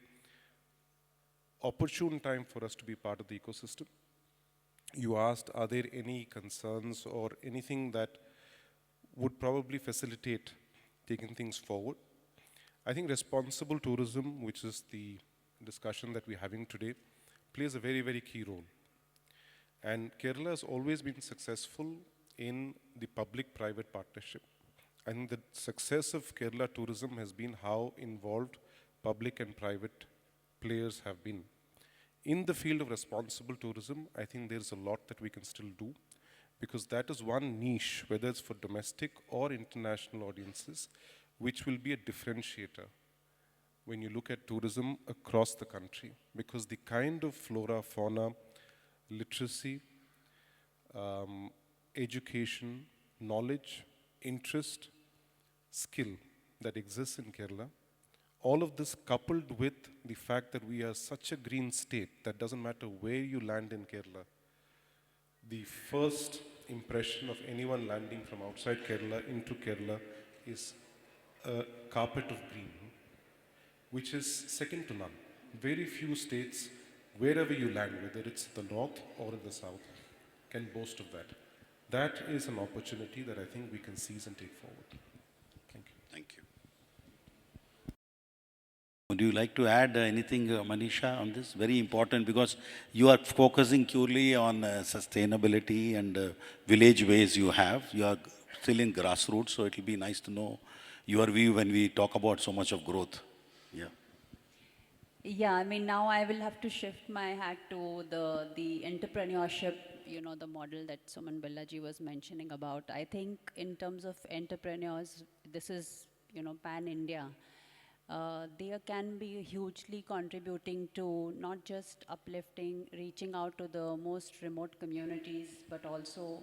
opportune time for us to be part of the ecosystem. You asked, are there any concerns or anything that would probably facilitate taking things forward? I think responsible tourism, which is the discussion that we're having today, plays a very, very key role. And Kerala has always been successful in the public-private partnership. And the success of Kerala tourism has been how involved public and private players have been. In the field of responsible tourism, I think there's a lot that we can still do, because that is one niche, whether it's for domestic or international audiences, which will be a differentiator when you look at tourism across the country, because the kind of flora, fauna, literacy, education, knowledge, interest, skill that exists in Kerala, all of this coupled with the fact that we are such a green state that doesn't matter where you land in Kerala, the first impression of anyone landing from outside Kerala into Kerala is a carpet of green, which is second to none. Very few states, wherever you land, whether it's the north or in the south, can boast of that. That is an opportunity that I think we can seize and take forward. Thank you. Thank you. Would you like to add anything, Manisha, on this? Very important, because you are focusing purely on sustainability and village ways you have. You are still in grassroots, so it will be nice to know your view when we talk about so much of growth. Yeah. Yeah, I mean, now I will have to shift my hat to the entrepreneurship, you know, the model that Suman Billaji was mentioning about. I think in terms of entrepreneurs, this is, you know, pan-India. they can be hugely contributing to not just uplifting, reaching out to the most remote communities, but also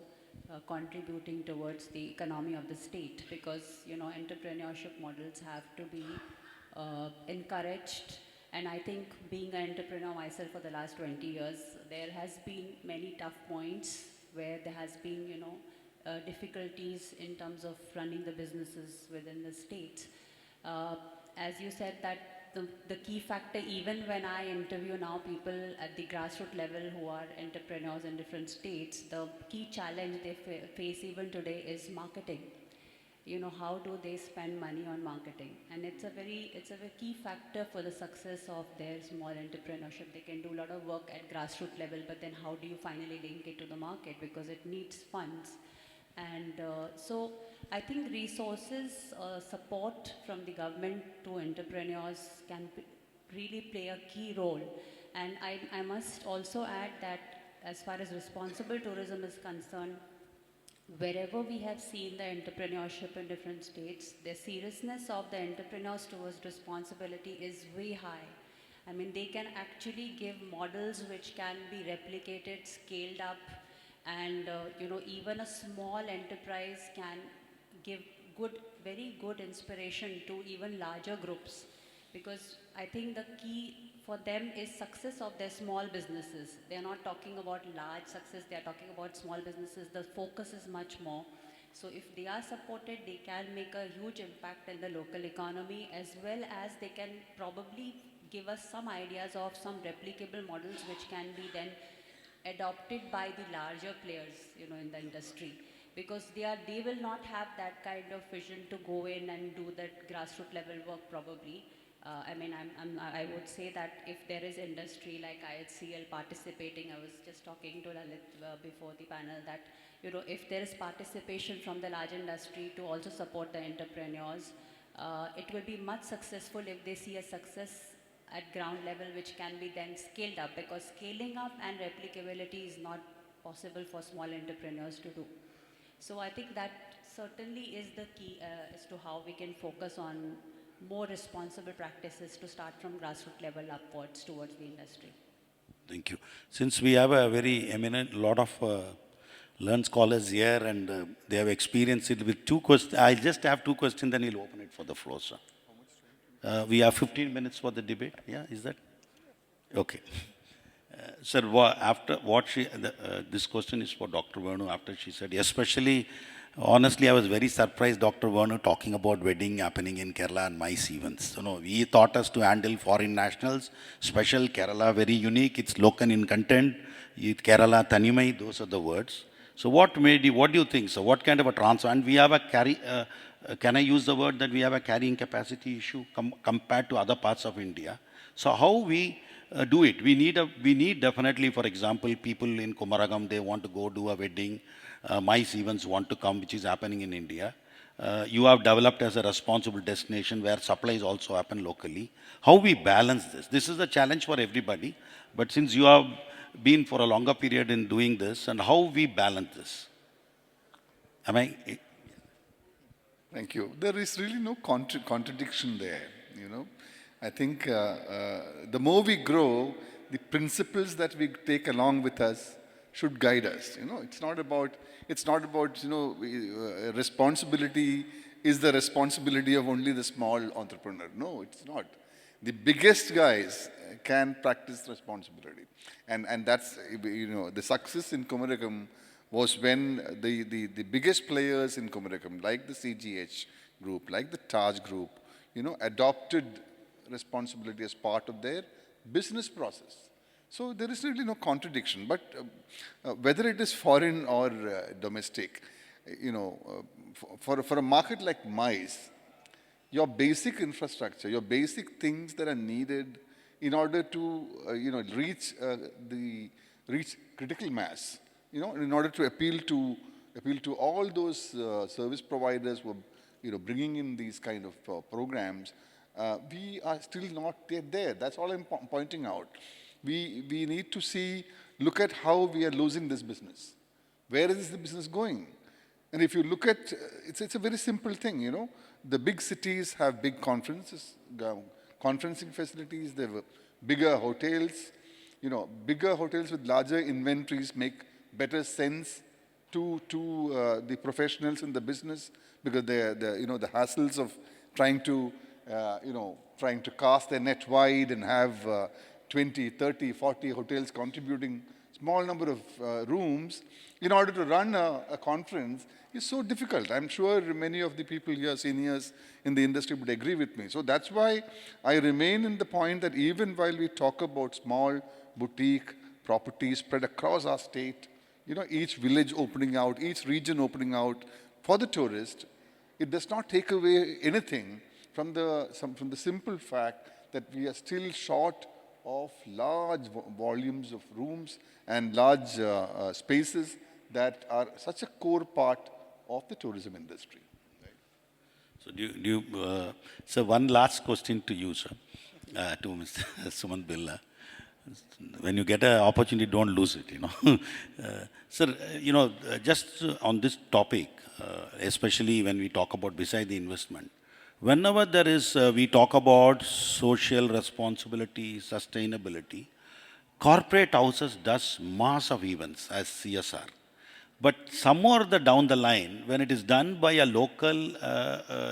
contributing towards the economy of the state, because entrepreneurship models have to be encouraged. And I think, being an entrepreneur myself for the last 20 years, there has been many tough points where there has been difficulties in terms of running the businesses within the state. Uh, as you said, that the key factor, even when I interview now people at the grassroots level who are entrepreneurs in different states, the key challenge they face even today is marketing. How do they spend money on marketing? And it's a very key factor for the success of their small entrepreneurship. They can do a lot of work at grassroots level, but then how do you finally link it to the market? Because it needs funds. And so I think resources, support from the government to entrepreneurs can really play a key role. And I must also add that as far as responsible tourism is concerned, wherever we have seen the entrepreneurship in different states, the seriousness of the entrepreneurs towards responsibility is way high. I mean, they can actually give models which can be replicated, scaled up, and even a small enterprise can give very good inspiration to even larger groups, because I think the key for them is success of their small businesses. They are not talking about large success, they are talking about small businesses. The focus is much more. So if they are supported, they can make a huge impact in the local economy, as well as they can probably give us some ideas of some replicable models which can be then adopted by the larger players, in the industry, because they will not have that kind of vision to go in and do that grassroots level work probably. I mean, I would say that if there is industry like IHCL participating, I was just talking to Lalit before the panel that, if there is participation from the large industry to also support the entrepreneurs, it will be much successful if they see a success at ground level, which can be then scaled up, because scaling up and replicability is not possible for small entrepreneurs to do. So I think that certainly is the key as to how we can focus on more responsible practices to start from grassroots level upwards towards the industry. Thank you. Since we have a very eminent lot of learned scholars here and they have experienced it with two questions, I'll just have two questions, then we'll open it for the floor, sir. We have 15 minutes for the debate. Yeah, is that? Okay. Sir, after what this question is for Dr. Venu, after she said, especially, honestly, I was very surprised, Dr. Venu, talking about wedding happening in Kerala and MICE events. We taught us to handle foreign nationals, special Kerala, very unique, it's local in content, Kerala, Tanimai, those are the words. So what do you think? So what kind of a transfer? And we have a can I use the word that we have a carrying capacity issue compared to other parts of India? So how we do it? We need definitely, for example, people in Kumaragam, they want to go do a wedding. MICE events want to come, which is happening in India. You have developed as a responsible destination where supplies also happen locally. How we balance this? This is a challenge for everybody. But since you have been for a longer period in doing this, and how we balance this? Am I? Thank you. There is really no contradiction there, I think the more we grow, the principles that we take along with us should guide us. It's not about responsibility is the responsibility of only the small entrepreneur. No, it's not. The biggest guys can practice responsibility. And that's, the success in Kumaragam was when the biggest players in Kumaragam, like the CGH group, like the Taj group, adopted responsibility as part of their business process. So there is really no contradiction. But whether it is foreign or domestic, for a market like MICE, your basic infrastructure, your basic things that are needed in order to reach critical mass, in order to appeal to all those service providers who are bringing in these kind of programs, we are still not yet there. That's all I'm pointing out. We need to look at how we are losing this business. Where is the business going? And if you look at, it's a very simple thing, you know. The big cities have big conferencing facilities, they have bigger hotels. You know, bigger hotels with larger inventories make better sense to the professionals in the business, because you know, the hassles of trying to, trying to cast their net wide and have 20, 30, 40 hotels contributing small number of rooms in order to run a conference is so difficult. I'm sure many of the people here, seniors in the industry, would agree with me. So that's why I remain in the point that even while we talk about small boutique properties spread across our state, you know, each village opening out, each region opening out for the tourist, it does not take away anything from the simple fact that we are still short of large volumes of rooms and large spaces that are such a core part of the tourism industry. So so one last question to you, sir, to Mr. Sumant Billa. When you get an opportunity, don't lose it, you know. Sir, just on this topic, especially when we talk about beside the investment, whenever there is, we talk about social responsibility, sustainability, corporate houses does mass of events as CSR. But somewhere down the line, when it is done by a local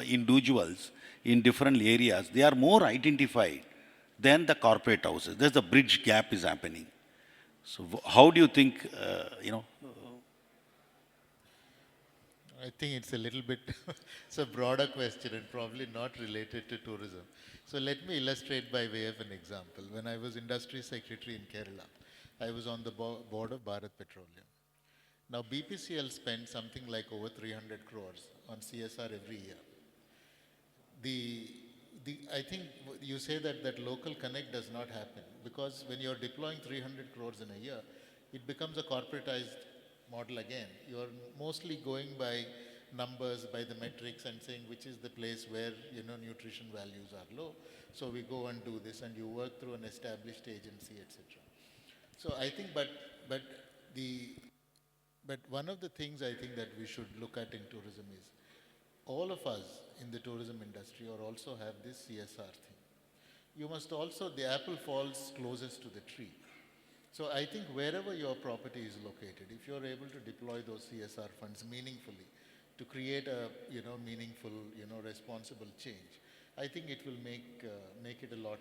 individuals in different areas, they are more identified than the corporate houses. There's a bridge gap is happening. So how do you think, I think it's a little bit, it's a broader question and probably not related to tourism. So let me illustrate by way of an example. When I was industry secretary in Kerala, I was on the board of Bharat Petroleum. Now BPCL spent something like over 300 crores on CSR every year. I think you say that local connect does not happen, because when you're deploying 300 crores in a year, it becomes a corporatized model again. You're mostly going by numbers, by the metrics, and saying which is the place where, you know, nutrition values are low. So we go and do this, and you work through an established agency, etc. So I think, but one of the things I think that we should look at in tourism is, all of us in the tourism industry or also have this CSR thing. You must also, the apple falls closest to the tree. So I think wherever your property is located, if you're able to deploy those CSR funds meaningfully to create a, you know, meaningful, you know, responsible change, I think it will make it a lot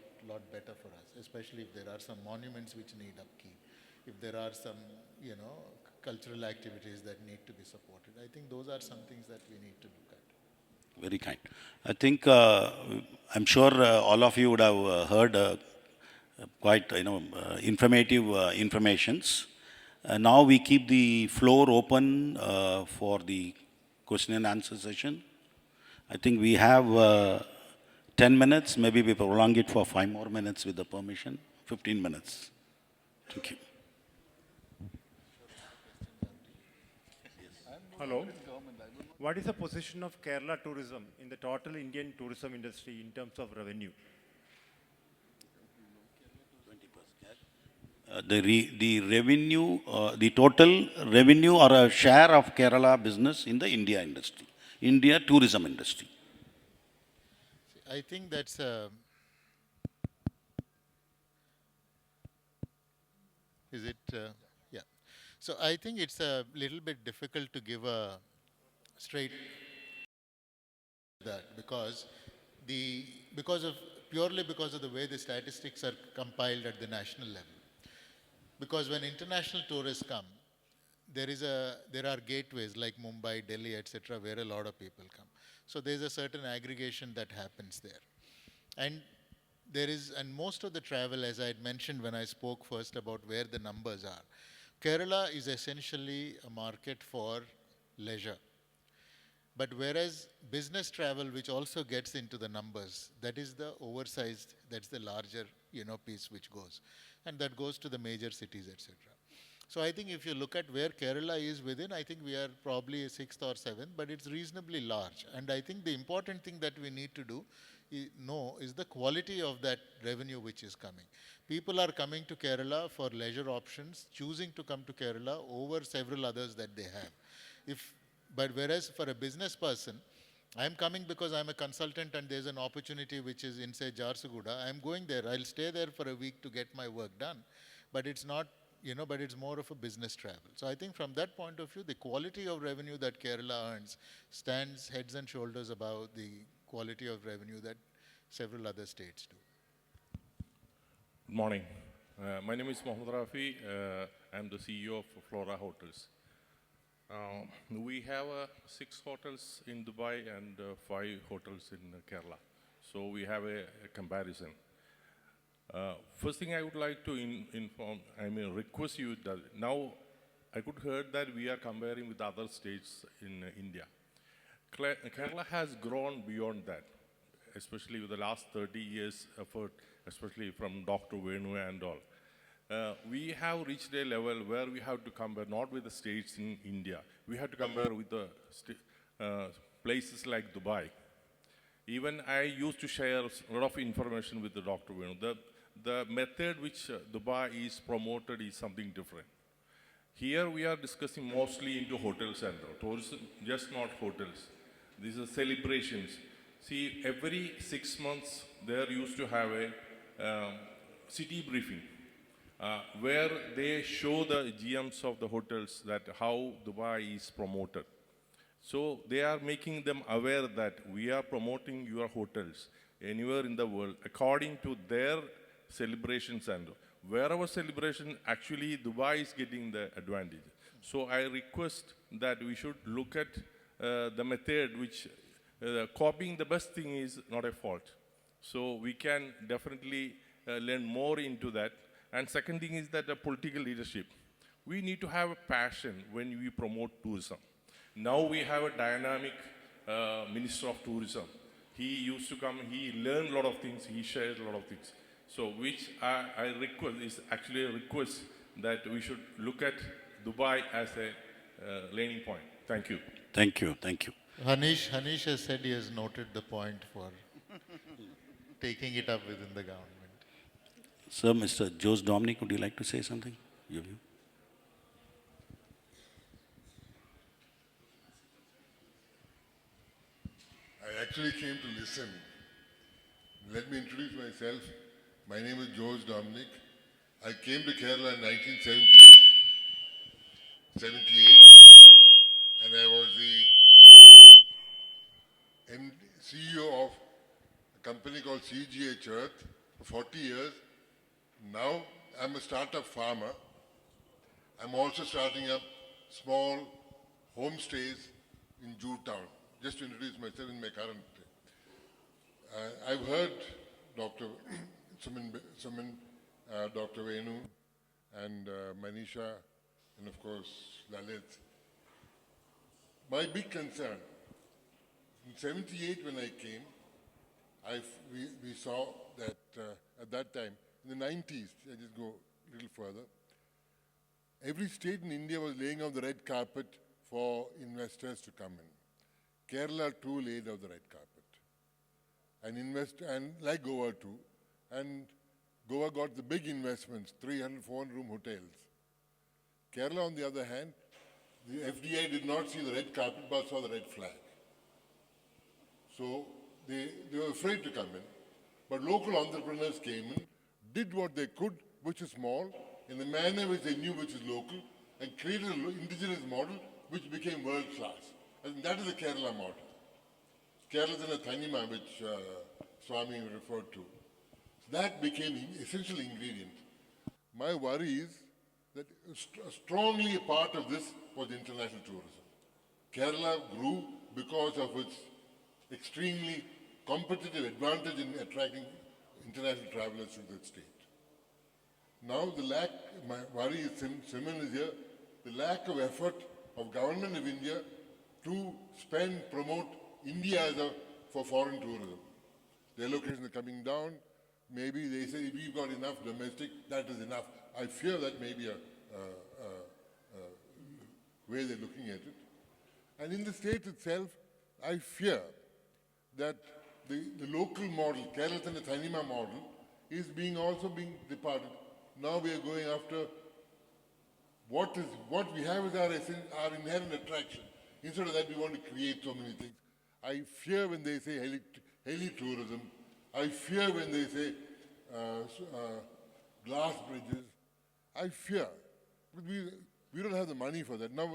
better for us, especially if there are some monuments which need upkeep, if there are some, you know, cultural activities that need to be supported. I think those are some things that we need to look at. very kind. I think, I'm sure all of you would have heard quite, informative informations. Now we keep the floor open for the question and answer session. I think we have 10 minutes. Maybe we prolong it for 5 more minutes with the permission. 15 minutes. Thank you. Hello. What is the position of Kerala tourism in the total Indian tourism industry in terms of revenue? The revenue, the total revenue or a share of Kerala business in the India industry, India tourism industry. I think that's is it? Yeah. So I think it's a little bit difficult to give a straight that, because purely because of the way the statistics are compiled at the national level. Because when international tourists come, there are gateways like Mumbai, Delhi, etc., where a lot of people come. So there's a certain aggregation that happens there. And most of the travel, as I had mentioned when I spoke first about where the numbers are, Kerala is essentially a market for leisure. But whereas business travel, which also gets into the numbers, that is the oversized, that's the larger, piece which goes. And that goes to the major cities, etc. So I think if you look at where Kerala is within, I think we are probably 6th or 7th, but it's reasonably large. And I think the important thing that we need to know is the quality of that revenue which is coming. People are coming to Kerala for leisure options, choosing to come to Kerala over several others that they have. If But whereas for a business person, I'm coming because I'm a consultant and there's an opportunity which is inside Jharsuguda. I'm going there. I'll stay there for a week to get my work done. But it's not, but it's more of a business travel. So I think from that point of view, the quality of revenue that Kerala earns stands heads and shoulders above the quality of revenue that several other states do. Good morning. My name is Mohammed Rafi. I'm the CEO of Flora Hotels. We have 6 hotels in Dubai and 5 hotels in Kerala. So we have a comparison. First thing I would like to request you that now I could heard that we are comparing with other states in India. Kerala has grown beyond that, especially with the last 30 years effort, especially from Dr. Venu and all. We have reached a level where we have to compare not with the states in India. We have to compare with the places like Dubai. Even I used to share a lot of information with the Dr. Venu. The method which Dubai is promoted is something different. Here we are discussing mostly into hotels and tourism, just not hotels. These are celebrations. See, every 6 months there used to have a city briefing where they show the GMs of the hotels that how Dubai is promoted. So they are making them aware that we are promoting your hotels anywhere in the world according to their celebrations, and wherever celebration, actually Dubai is getting the advantage. So I request that we should look at the method which copying the best thing is not a fault. So we can definitely learn more into that. And second thing is that the political leadership. We need to have a passion when we promote tourism. Now we have a dynamic Minister of Tourism. He used to come, he learned a lot of things, he shared a lot of things. So which I request is actually a request that we should look at Dubai as a learning point. Thank you. Thank you, thank you. Hanish has said he has noted the point for taking it up within the government. Sir, Mr. Jose Dominic, would you like to say something? Your view? I actually came to listen. Let me introduce myself. My name is Jose Dominic. I came to Kerala in 1978 and I was the CEO of a company called CGH Earth for 40 years. Now I'm a startup farmer. I'm also starting up small homestays in Jewtown. Just to introduce myself in my current. I've heard Dr. Suman, Dr. Venu, and Manisha, and of course Lalit. My big concern, in 78 when I came, we saw that at that time, in the 90s, I just go a little further, every state in India was laying out the red carpet for investors to come in. Kerala too laid out the red carpet. And like Goa too. And Goa got the big investments, 300, 400 room hotels. Kerala, on the other hand, the FDI did not see the red carpet but saw the red flag. So they were afraid to come in. But local entrepreneurs came in, did what they could, which is small, in the manner which they knew which is local, and created an indigenous model which became world class. And that is the Kerala model. Kerala is a Thanima, which Swami referred to. So that became an essential ingredient. My worry is that strongly a part of this was international tourism. Kerala grew because of its extremely competitive advantage in attracting international travelers to that state. Now my worry is, Simon is here, the lack of effort of government of India to promote India for foreign tourism. The allocations are coming down. Maybe they say if we've got enough domestic, that is enough. I fear that may be a way they're looking at it. And in the state itself, I fear that the local model, Kerala and the Thanima model, is also being departed. Now we are going after what we have as our inherent attraction. Instead of that, we want to create so many things. I fear when they say heli-tourism. I fear when they say glass bridges. I fear. But we don't have the money for that. Now,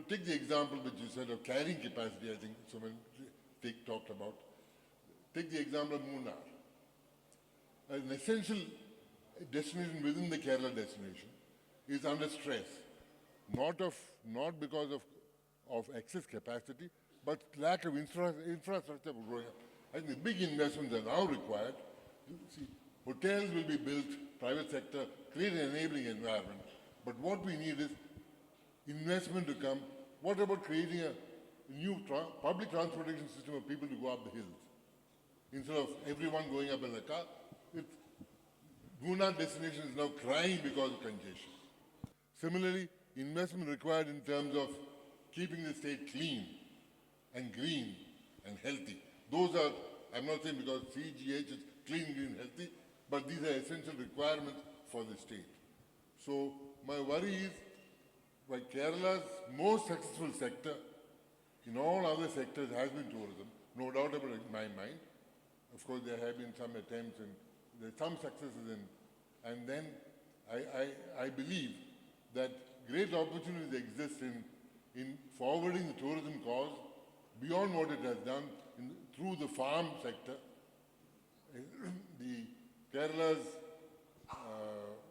take the example which you said of carrying capacity, I think someone talked about. Take the example of Munnar. An essential destination within the Kerala destination is under stress. Not because of excess capacity, but lack of infrastructure growing up. I think the big investments are now required. See, hotels will be built, private sector, create an enabling environment. But what we need is investment to come. What about creating a new public transportation system of people to go up the hills? Instead of everyone going up in a car, Munnar destination is now crying because of congestion. Similarly, investment required in terms of keeping the state clean and green and healthy. Those are, I'm not saying because CGH is clean, green, healthy, but these are essential requirements for the state. So my worry is, while Kerala's most successful sector in all other sectors has been tourism, no doubt about it in my mind. Of course, there have been some attempts and there are some successes and then I believe that great opportunities exist in forwarding the tourism cause beyond what it has done through the farm sector. The Kerala's,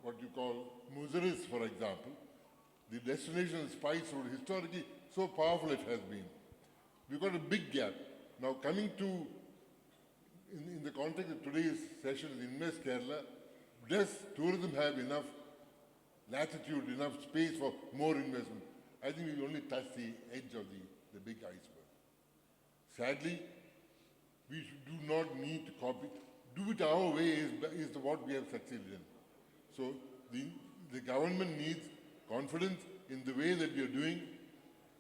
what you call Muziris, for example, the destination of spice road, historically so powerful it has been. We've got a big gap. Now coming to, in the context of today's session, Invest Kerala, does tourism have enough latitude, enough space for more investment? I think we only touch the edge of the big iceberg. Sadly, we do not need to copy. Do it our way is what we have succeeded in. So the government needs confidence in the way that we are doing.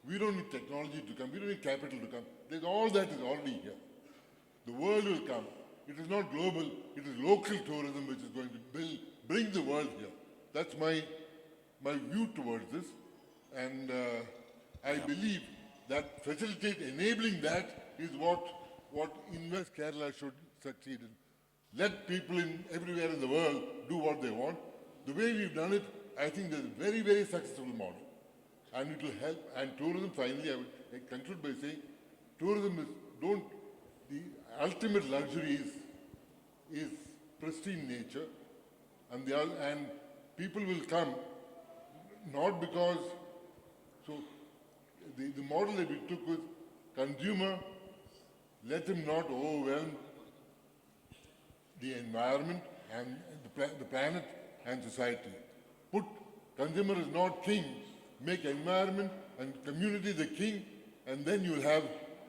We don't need technology to come. We don't need capital to come. All that is already here. The world will come. It is not global. It is local tourism which is going to bring the world here. That's my view towards this. And I believe that enabling that is what Invest Kerala should succeed in. Let people everywhere in the world do what they want. The way we've done it, I think there's a very, very successful model. And it will help. And tourism, finally, I would conclude by saying, tourism is, the ultimate luxury is pristine nature. And people will come not because, so the model that we took was consumer, let him not overwhelm the environment and the planet and society. Consumer is not king, make environment and community the king, and then you'll have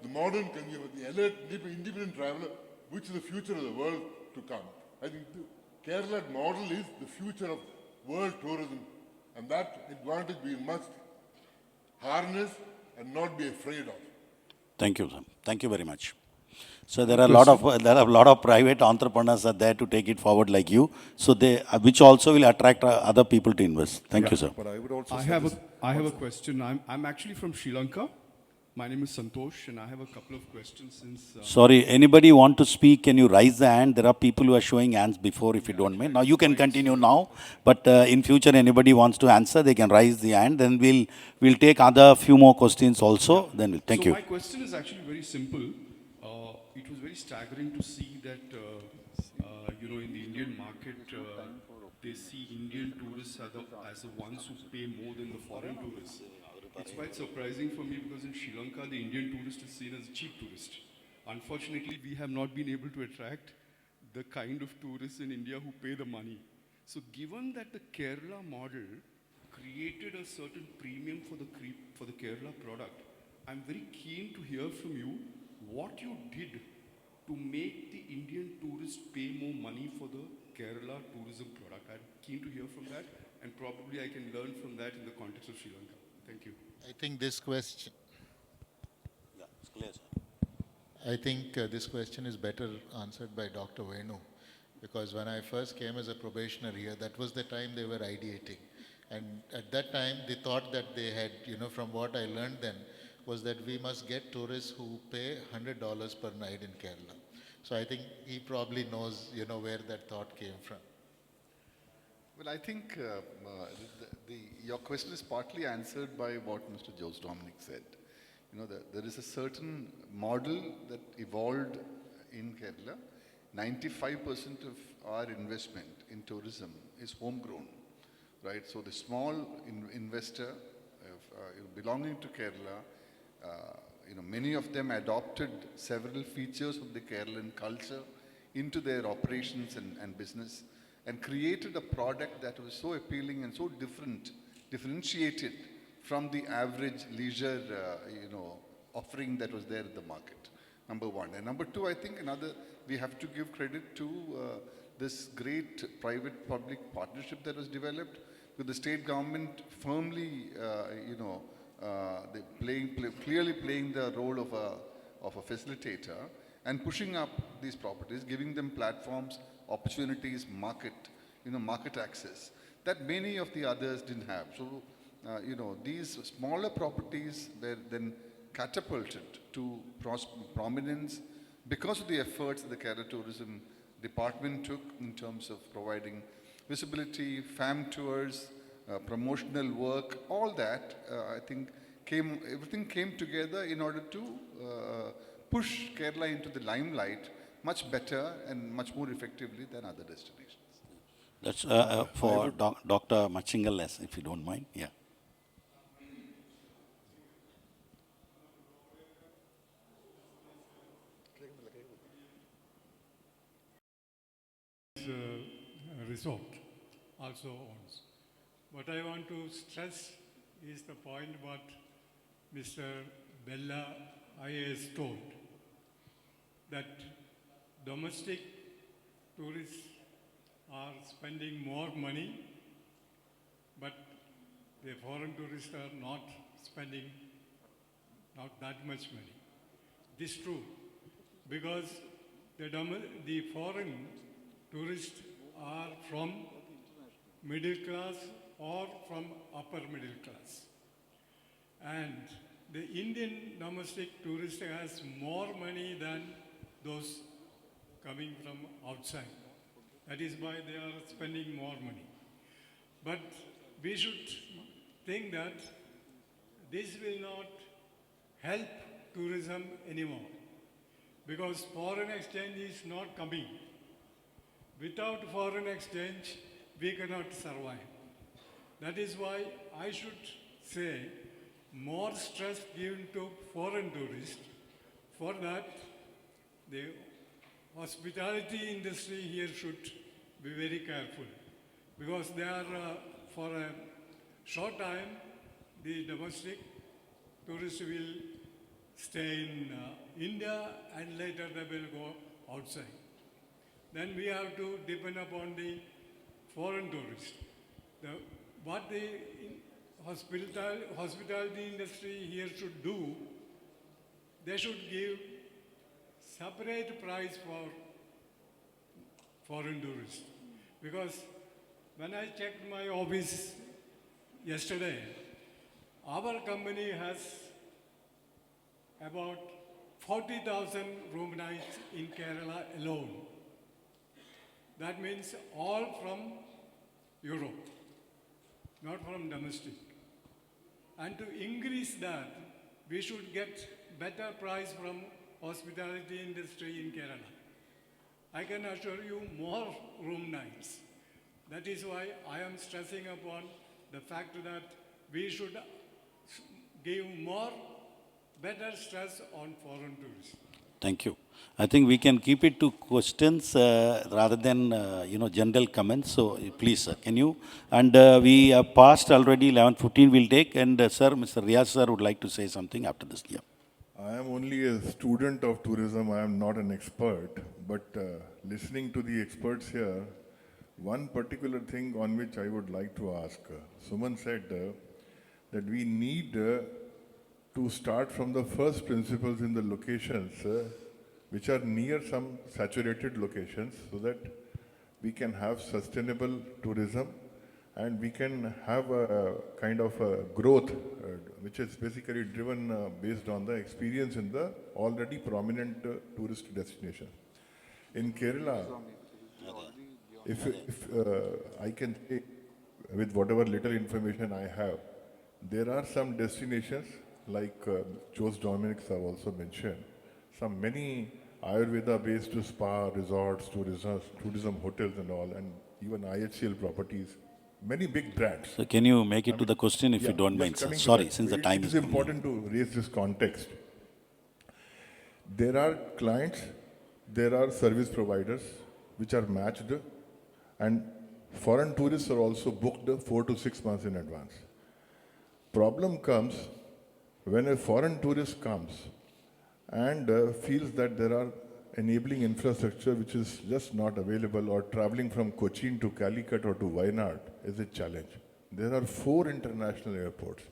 the modern consumer, the alert, independent traveler, which is the future of the world to come. I think the Kerala model is the future of world tourism, and that advantage we must harness and not be afraid of. Thank you, sir. Thank you very much. So there are a lot of private entrepreneurs are there to take it forward like you. So which also will attract other people to invest. Thank you, sir. But I would also I have a question. I'm actually from Sri Lanka. My name is Santosh, and I have a couple of questions since... Sorry, anybody want to speak? Can you raise the hand? There are people who are showing hands before, if you don't mind. Now, you can continue now, but in future, anybody wants to answer, they can raise the hand. Then we'll take few more questions also. Then thank you. So my question is actually very simple. It was very staggering to see that, in the Indian market, they see Indian tourists as the ones who pay more than the foreign tourists. It's quite surprising for me because in Sri Lanka, the Indian tourist is seen as a cheap tourist. Unfortunately, we have not been able to attract the kind of tourists in India who pay the money. So given that the Kerala model created a certain premium for the Kerala product, I'm very keen to hear from you what you did to make the Indian tourist pay more money for the Kerala tourism product. I'm keen to hear from that, and probably I can learn from that in the context of Sri Lanka. Thank you. I think this question... Yeah, it's clear, sir. I think this question is better answered by Dr. Venu, because when I first came as a probationary here, that was the time they were ideating. And at that time, they thought that they had, from what I learned then, was that we must get tourists who pay $100 per night in Kerala. So I think he probably knows, where that thought came from. Well, I think your question is partly answered by what Mr. Jose Dominic said. There is a certain model that evolved in Kerala. 95% of our investment in tourism is homegrown, right? So the small investor belonging to Kerala, many of them adopted several features of the Kerala culture into their operations and business, and created a product that was so appealing and so differentiated from the average leisure, offering that was there in the market. Number one. And number two, I think we have to give credit to this great private-public partnership that was developed with the state government firmly, clearly playing the role of a facilitator and pushing up these properties, giving them platforms, opportunities, market access that many of the others didn't have. So, these smaller properties were then catapulted to prominence because of the efforts that the Kerala Tourism Department took in terms of providing visibility, fam tours, promotional work, all that, I think everything came together in order to push Kerala into the limelight much better and much more effectively than other destinations. That's for Dr. Machingal, if you don't mind. Yeah. Resort also owns. What I want to stress is the point what Mr. Bella IAS told, that domestic tourists are spending more money, but the foreign tourists are not spending not that much money. This is true, because the foreign tourists are from middle class or from upper middle class. And the Indian domestic tourist has more money than those coming from outside. That is why they are spending more money. But we should think that this will not help tourism anymore, because foreign exchange is not coming. Without foreign exchange, we cannot survive. That is why I should say more stress given to foreign tourists. For that, the hospitality industry here should be very careful, because they are, for a short time, the domestic tourists will stay in India and later they will go outside. Then we have to depend upon the foreign tourists. What the hospitality industry here should do, they should give separate price for foreign tourists. Because when I checked my office yesterday, our company has about 40,000 room nights in Kerala alone. That means all from Europe, not from domestic. And to increase that, we should get better price from hospitality industry in Kerala. I can assure you more room nights. That is why I am stressing upon the fact that we should give better stress on foreign tourists. Thank you. I think we can keep it to questions rather than general comments. So please, sir, can you? And we have passed already 11:15. We'll take, and sir, Mr. Riaz sir would like to say something after this. Yeah. I am only a student of tourism. I am not an expert, but listening to the experts here, one particular thing on which I would like to ask. Suman said that we need to start from the first principles in the locations which are near some saturated locations, so that we can have sustainable tourism and we can have a kind of a growth which is basically driven based on the experience in the already prominent tourist destination. In Kerala, if I can say, with whatever little information I have, there are some destinations like Jose Dominics have also mentioned, some many Ayurveda-based spa, resorts, tourism hotels and all, and even IHCL properties, many big brands. So can you make it to the question if Yeah, you don't just mind, sir? coming to Sorry, that. since the It- time it is is gone. important to raise this context. There are clients, there are service providers which are matched, and foreign tourists are also booked 4 to 6 months in advance. Problem comes when a foreign tourist comes and feels that there are enabling infrastructure which is just not available, or traveling from Cochin to Calicut or to Wayanad is a challenge. There are 4 international airports.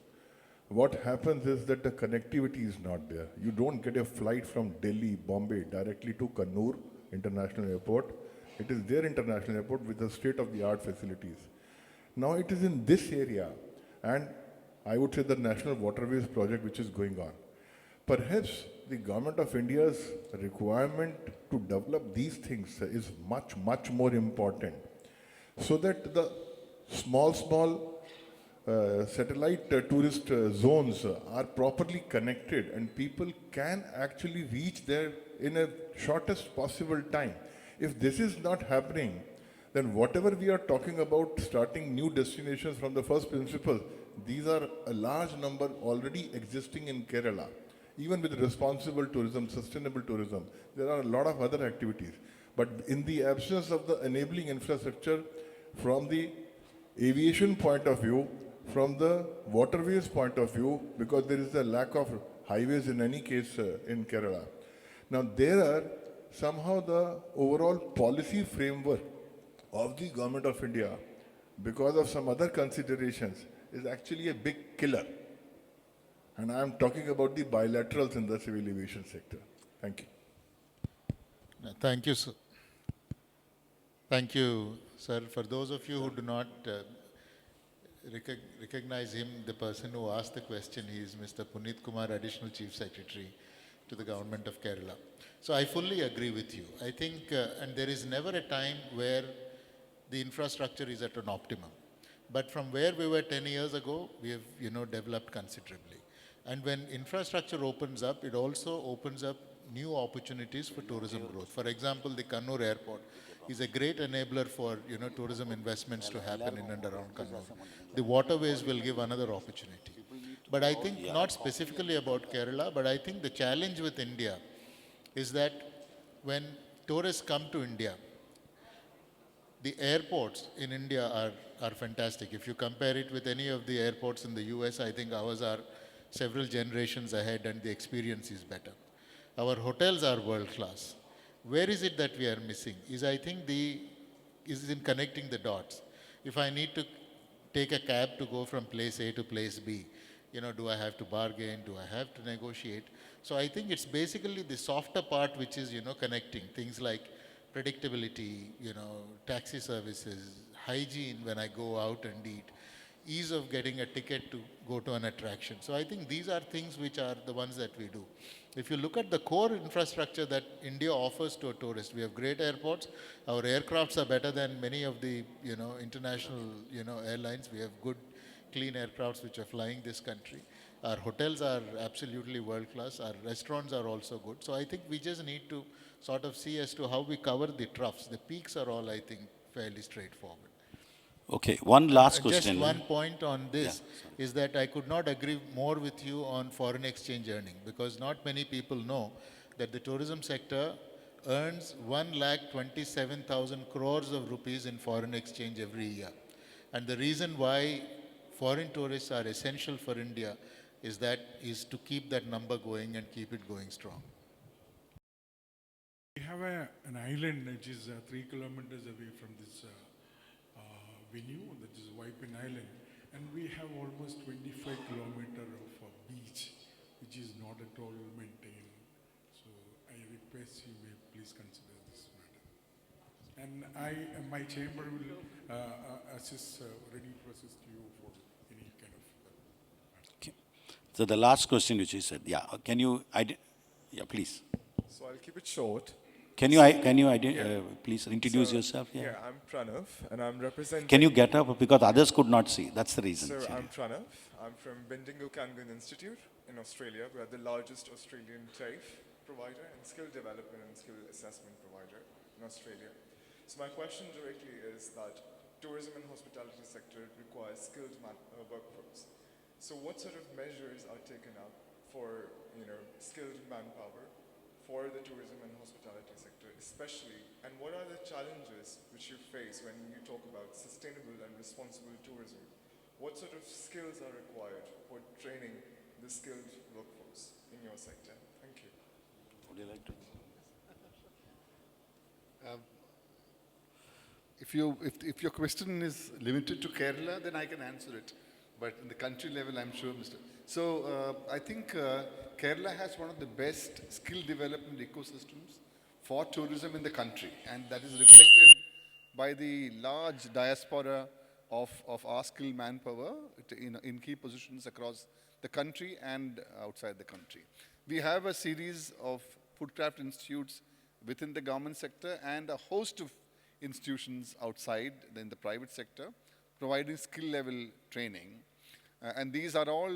What happens is that the connectivity is not there. You don't get a flight from Delhi, Bombay directly to Kannur International Airport. It is their international airport with the state-of-the-art facilities. Now it is in this area, and I would say the National Waterways project which is going on. Perhaps the Government of India's requirement to develop these things is much, much more important, so that the small satellite tourist zones are properly connected and people can actually reach there in a shortest possible time. If this is not happening, then whatever we are talking about starting new destinations from the first principle, these are a large number already existing in Kerala. Even with responsible tourism, sustainable tourism, there are a lot of other activities. But in the absence of the enabling infrastructure, from the aviation point of view, from the waterways point of view, because there is a lack of highways in any case in Kerala. Now there are somehow the overall policy framework of the Government of India, because of some other considerations, is actually a big killer. And I am talking about the bilaterals in the civil aviation sector. Thank you. Thank you, sir. Thank you, sir. For those of you who do not recognize him, the person who asked the question, he is Mr. Puneet Kumar, Additional Chief Secretary to the Government of Kerala. So I fully agree with you. I think, and there is never a time where the infrastructure is at an optimum. But from where we were 10 years ago, we have, developed considerably. And when infrastructure opens up, it also opens up new opportunities for tourism growth. For example, the Kannur airport is a great enabler for, tourism investments to happen in and around Kannur. The waterways will give another opportunity. But I think not specifically about Kerala, but I think the challenge with India is that when tourists come to India, the airports in India are fantastic. If you compare it with any of the airports in the US, I think ours are several generations ahead and the experience is better. Our hotels are world class. Where is it that we are missing? I think is in connecting the dots. If I need to take a cab to go from place A to place B, do I have to bargain? Do I have to negotiate? So I think it's basically the softer part which is, connecting things like predictability, taxi services, hygiene when I go out and eat, ease of getting a ticket to go to an attraction. So I think these are things which are the ones that we do. If you look at the core infrastructure that India offers to a tourist, we have great airports. Our aircrafts are better than many of the, international, airlines. We have good, clean aircrafts which are flying this country. Our hotels are absolutely world class. Our restaurants are also good. So I think we just need to sort of see as to how we cover the troughs. The peaks are all, I think, fairly straightforward. Okay, one last Just question. one point on this is that I could not agree more with you on foreign exchange earning, because not many people know that the tourism sector earns 1,27,000 crores of rupees in foreign exchange every year. And the reason why foreign tourists are essential for India is to keep that number going and keep it going strong. We have an island which is 3 kilometers away from this venue, that is Waipin Island, and we have almost 25 kilometers of beach, which is not at all maintained. So I request you may please consider this matter. and my chamber will assist, ready to assist you for any kind of. Okay. So the last question which you said, yeah, can you, yeah, please. So I'll keep it short. Can you, Yeah. please introduce So, yourself? Yeah. Yeah, I'm Pranav, and I'm representing. Can you get up because others could not see? That's the reason. So Sorry. I'm Pranav. I'm from Bendigo Kangan Institute in Australia. We are the largest Australian TAFE provider and skill development and skill assessment provider in Australia. So my question directly is that tourism and hospitality sector requires skilled workforce. So what sort of measures are taken up for skilled manpower for the tourism and hospitality sector, especially, and what are the challenges which you face when you talk about sustainable and responsible tourism? What sort of skills are required for training the skilled workforce in your sector? Thank you. Would you like to? If your question is limited to Kerala, then I can answer it. But in the country level, I'm sure, Mr. So I think Kerala has one of the best skill development ecosystems for tourism in the country, and that is reflected by the large diaspora of our skilled manpower in key positions across the country and outside the country. We have a series of foodcraft institutes within the government sector and a host of institutions outside in the private sector providing skill level training. And these are all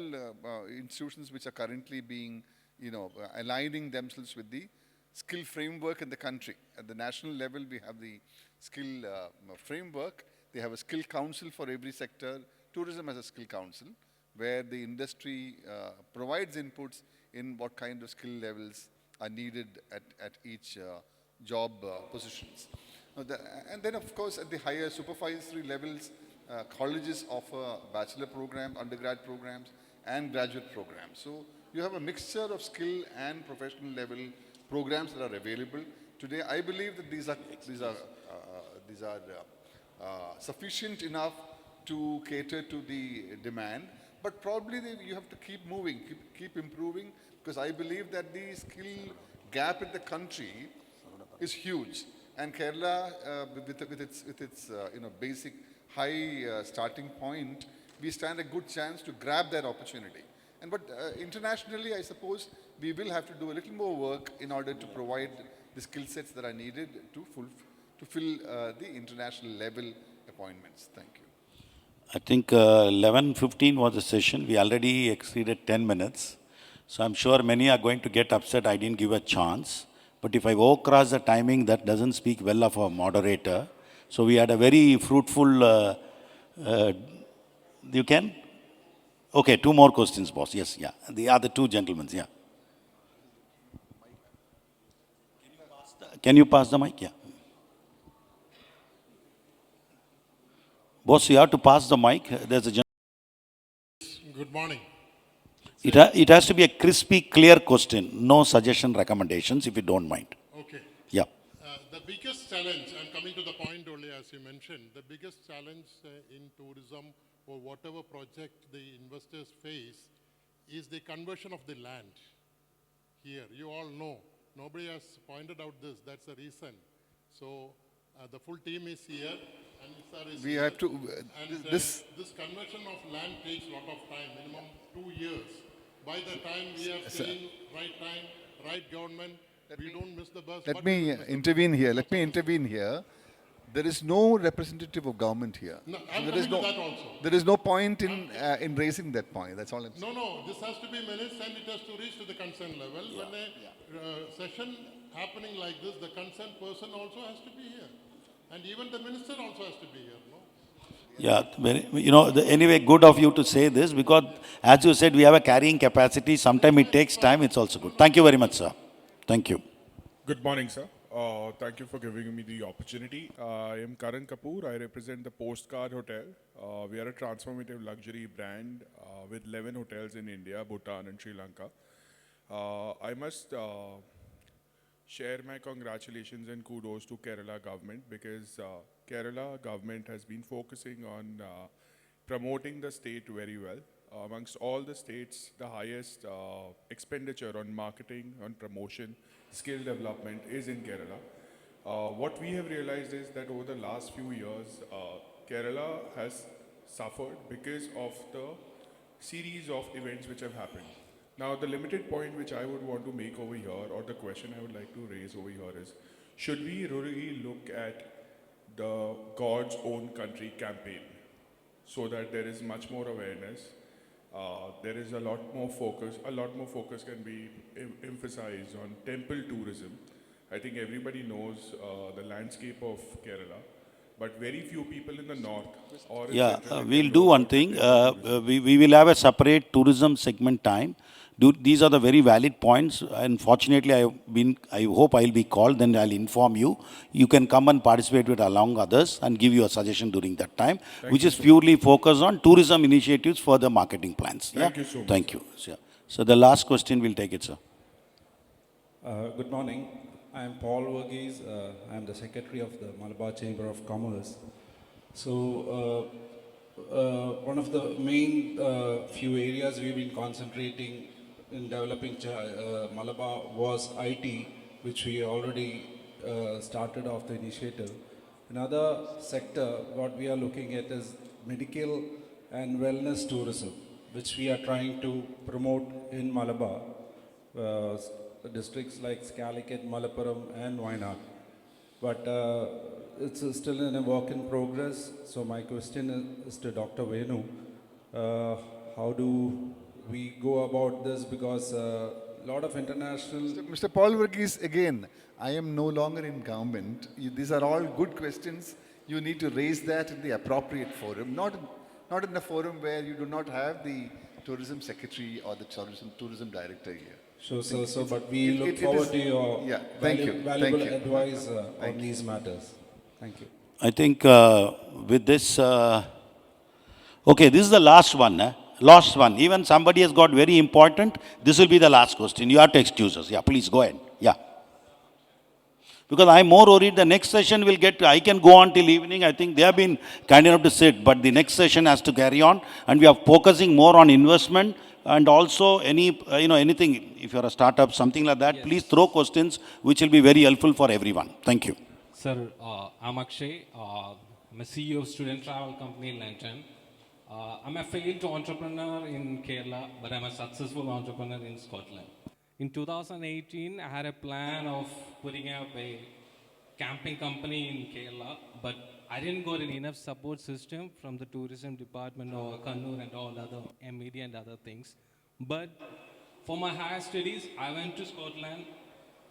institutions which are currently being, aligning themselves with the skill framework in the country. At the national level, we have the skill framework. They have a skill council for every sector. Tourism has a skill council where the industry provides inputs in what kind of skill levels are needed at each job positions. And then, of course, at the higher supervisory levels, colleges offer bachelor programs, undergrad programs, and graduate programs. So you have a mixture of skill and professional level programs that are available. Today, I believe that these are sufficient enough to cater to the demand, but probably you have to keep moving, keep improving, because I believe that the skill gap in the country is huge. And Kerala, with its basic high starting point, we stand a good chance to grab that opportunity. But internationally, I suppose we will have to do a little more work in order to provide the skill sets that are needed to fill the international level appointments. Thank you. I think 11:15 was the session. We already exceeded 10 minutes. So I'm sure many are going to get upset I didn't give a chance. But if I go across the timing, that doesn't speak well of our moderator. So we had a very fruitful, you can? Okay, two more questions, boss. Yes, yeah. The other two gentlemen, yeah. Can you pass the mic? Yeah. Boss, you have to pass the mic. There's a Good morning. It has to be a crispy, clear question. No suggestion, recommendations, if you don't mind. Okay. Yeah. The biggest challenge, I'm coming to the point only as you mentioned, the biggest challenge in tourism or whatever project the investors face is the conversion of the land here. You all know, nobody has pointed out this, that's the reason. So the full team is here and sir is we here. have to, And this conversion of land takes a lot of time, minimum 2 years. By the time we are saying right time, right government, we don't miss the bus. Let me intervene here. Let me intervene here. There is no representative of government here. No, I'm there coming is no, to that also. There is no point in raising that point. That's all I'm saying. No, this has to be minutes and it has to reach to the concerned level. Yeah, when a session happening like this, the concerned person also has to be here. And even the minister also has to be here, no? Yeah, anyway, good of you to say this because, as you said, we have a carrying capacity. Sometimes it takes time. It's also good. Thank you very much, sir. Thank you. Good morning, sir. Thank you for giving me the opportunity. I am Karan Kapoor. I represent the Postcard Hotel. We are a transformative luxury brand with 11 hotels in India, Bhutan, and Sri Lanka. I must share my congratulations and kudos to Kerala government because Kerala government has been focusing on promoting the state very well. Amongst all the states, the highest expenditure on marketing, on promotion, skill development is in Kerala. What we have realized is that over the last few years, Kerala has suffered because of the series of events which have happened. Now, the limited point which I would want to make over here, or the question I would like to raise over here is, should we really look at the God's own country campaign so that there is much more awareness? There is a lot more focus can be emphasized on temple tourism. I think everybody knows the landscape of Kerala, but very few people in the north or in Yeah, central India we'll know do one about thing. temple tourism. We will have a separate tourism segment time. These are the very valid points. Unfortunately, I hope I'll be called, then I'll inform you. You can come and participate with along others and give you a suggestion during that time, which is purely focused on tourism initiatives for the marketing plans. Thank you so much, Thank sir. you. So the last question, we'll take it, sir. Good morning. I am Paul Verghese. I am the Secretary of the Malabar Chamber of Commerce. So, one of the main few areas we've been concentrating in developing Malabar was IT, which we already started off the initiative. Another sector, what we are looking at is medical and wellness tourism, which we are trying to promote in Malabar. Districts like Calicut, Malappuram and Wayanad. But it's still in a work in progress. So my question is to Dr. Venu. How do we go about this? Because a lot of international... Mr. Paul Verghese, again, I am no longer in government. These are all good questions. You need to raise that in the appropriate forum, not in a forum where you do not have the tourism secretary or the tourism director here. Sure, sir. So, but we look forward to your valuable advice on these matters. Thank you. I think with this, okay, this is the last one. Last one. Even somebody has got very important. This will be the last question. You have to excuse us. Yeah, please go ahead. Yeah. Because I'm more worried the next session will get, I can go on till evening. I think they have been kind enough to sit, but the next session has to carry on. And we are focusing more on investment and also anything, if you're a startup, something like that, please throw questions which will be very helpful for everyone. Thank you. Sir, I'm Akshay. I'm a CEO of student travel company in London. I'm a failed entrepreneur in Kerala, but I'm a successful entrepreneur in Scotland. In 2018, I had a plan of putting up a camping company in Kerala, but I didn't got enough support system from the tourism department or Kannur and all other media and other things. But for my higher studies, I went to Scotland.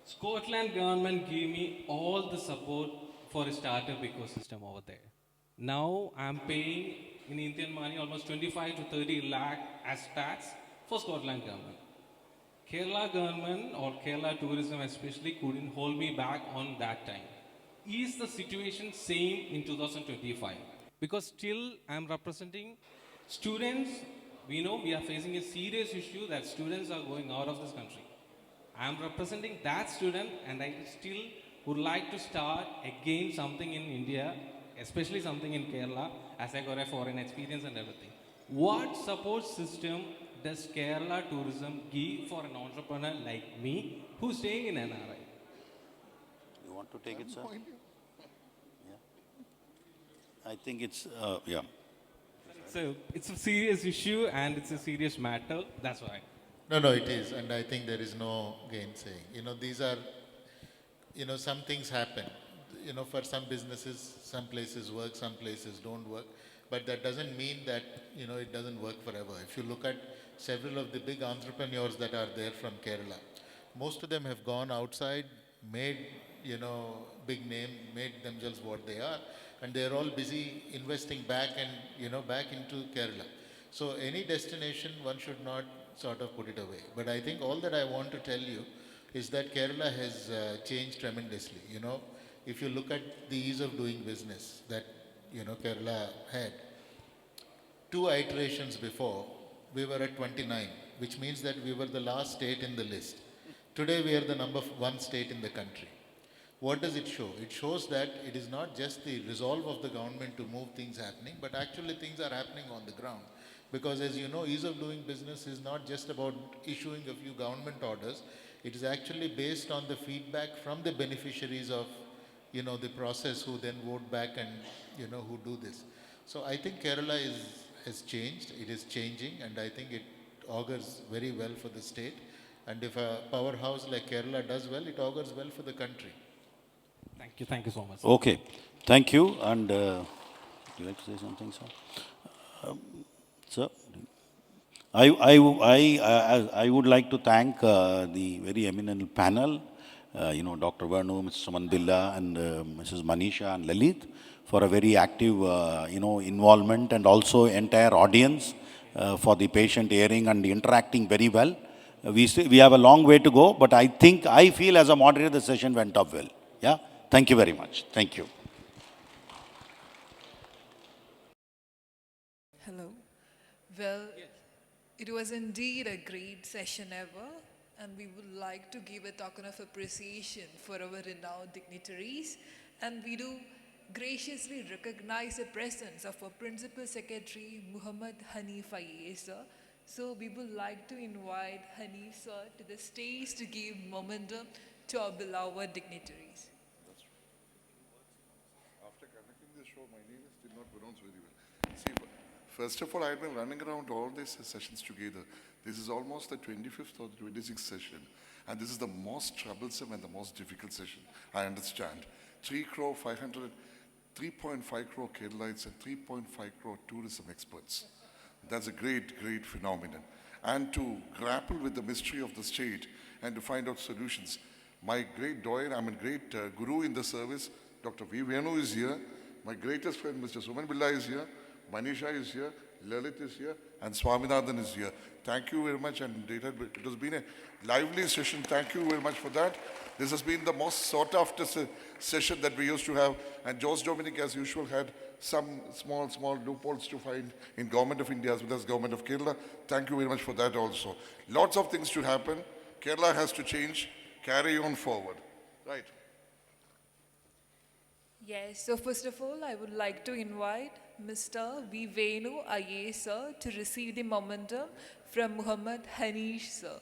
Scotland government gave me all the support for a startup ecosystem over there. Now I'm paying in Indian money almost 25 to 30 lakh as tax for Scotland government. Kerala government or Kerala tourism especially couldn't hold me back on that time. Is the situation same in 2025? Because still I'm representing students. We know we are facing a serious issue that students are going out of this country. I'm representing that student and I still would like to start again something in India, especially something in Kerala, as I got a foreign experience and everything. What support system does Kerala tourism give for an entrepreneur like me who's staying in NRI? You want to take it, sir? Yeah. I think it's, yeah. It's a serious issue and it's a serious matter, that's why. No, it is, and I think there is no gainsaying. These are, some things happen. For some businesses, some places work, some places don't work. But that doesn't mean that, it doesn't work forever. If you look at several of the big entrepreneurs that are there from Kerala, most of them have gone outside, made, big name, made themselves what they are, and they're all busy investing back and, back into Kerala. So any destination, one should not sort of put it away. But I think all that I want to tell you is that Kerala has changed tremendously. If you look at the ease of doing business that, Kerala had, 2 iterations before, we were at 29, which means that we were the last state in the list. Today, we are the number 1 state in the country. What does it show? It shows that it is not just the resolve of the government to move things happening, but actually things are happening on the ground. Because as you know, ease of doing business is not just about issuing a few government orders. It is actually based on the feedback from the beneficiaries of the process who then vote back and, who do this. So I think Kerala has changed, it is changing, and I think it augurs very well for the state. And if a powerhouse like Kerala does well, it augurs well for the country. Thank you so much. Okay, thank you. And would you like to say something, sir? Sir, I would like to thank the very eminent panel, Dr. Venu, Mr. Mandilla, and Mrs. Manisha and Lalit for a very active, involvement, and also entire audience for the patient hearing and interacting very well. We have a long way to go, but I feel as a moderator, the session went up well. Yeah, thank you very much. Thank you. Hello. Well, it was indeed a great session ever, and we would like to give a token of appreciation for our renowned dignitaries, and we do graciously recognize the presence of our Principal Secretary, Muhammad Hanif IAS, sir. So we would like to invite Hanif, sir, to the stage to give momentum to our beloved dignitaries. After conducting this show, my name is still not pronounced very well. See, first of all, I've been running around all these sessions together. This is almost the 25th or the 26th session. And this is the most troublesome and the most difficult session, I understand. 3.5 crore Keralites and 3.5 crore tourism experts. That's a great, great phenomenon. And to grapple with the mystery of the state and to find out solutions. My great doyen, great guru in the service, Dr. V. Venu is here. My greatest friend, Mr. Suman Billa is here. Manisha is here. Lalit is here. And Swaminathan is here. Thank you very much. And it has been a lively session. Thank you very much for that. This has been the most sought after session that we used to have. And George Dominic, as usual, had some small loopholes to find in Government of India as well as Government of Kerala. Thank you very much for that also. Lots of things should happen. Kerala has to change. Carry on forward. Right. Yes, so first of all, I would like to invite Mr. V. Venu IAS, sir, to receive the momentum from Muhammad Hanish, sir.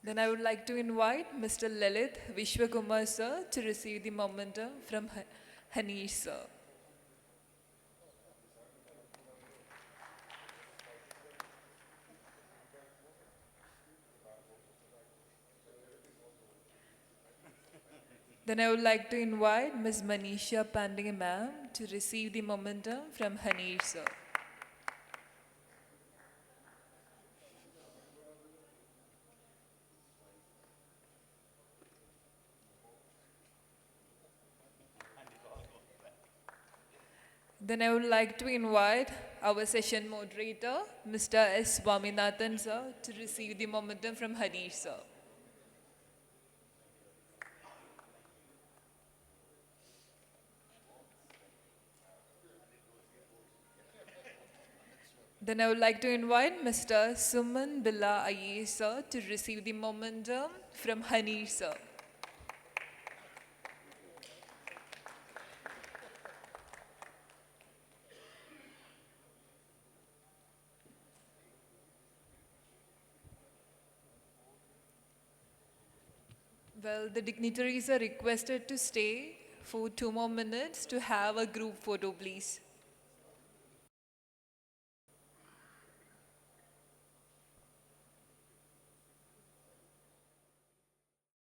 Then I would like to invite Mr. Lalit Vishwakumar, sir, to receive the momentum from Hanish, sir. Then I would like to invite Ms. Manisha Pandey, ma'am, to receive the momentum from Hanish, sir. Then I would like to invite our session moderator, Mr. S. Swaminathan, sir, to receive the momentum from Hanish, sir. Then I would like to invite Mr. Suman Billa IAS, sir, to receive the momentum from Hanish, sir. Well, the dignitaries are requested to stay for 2 more minutes to have a group photo, please.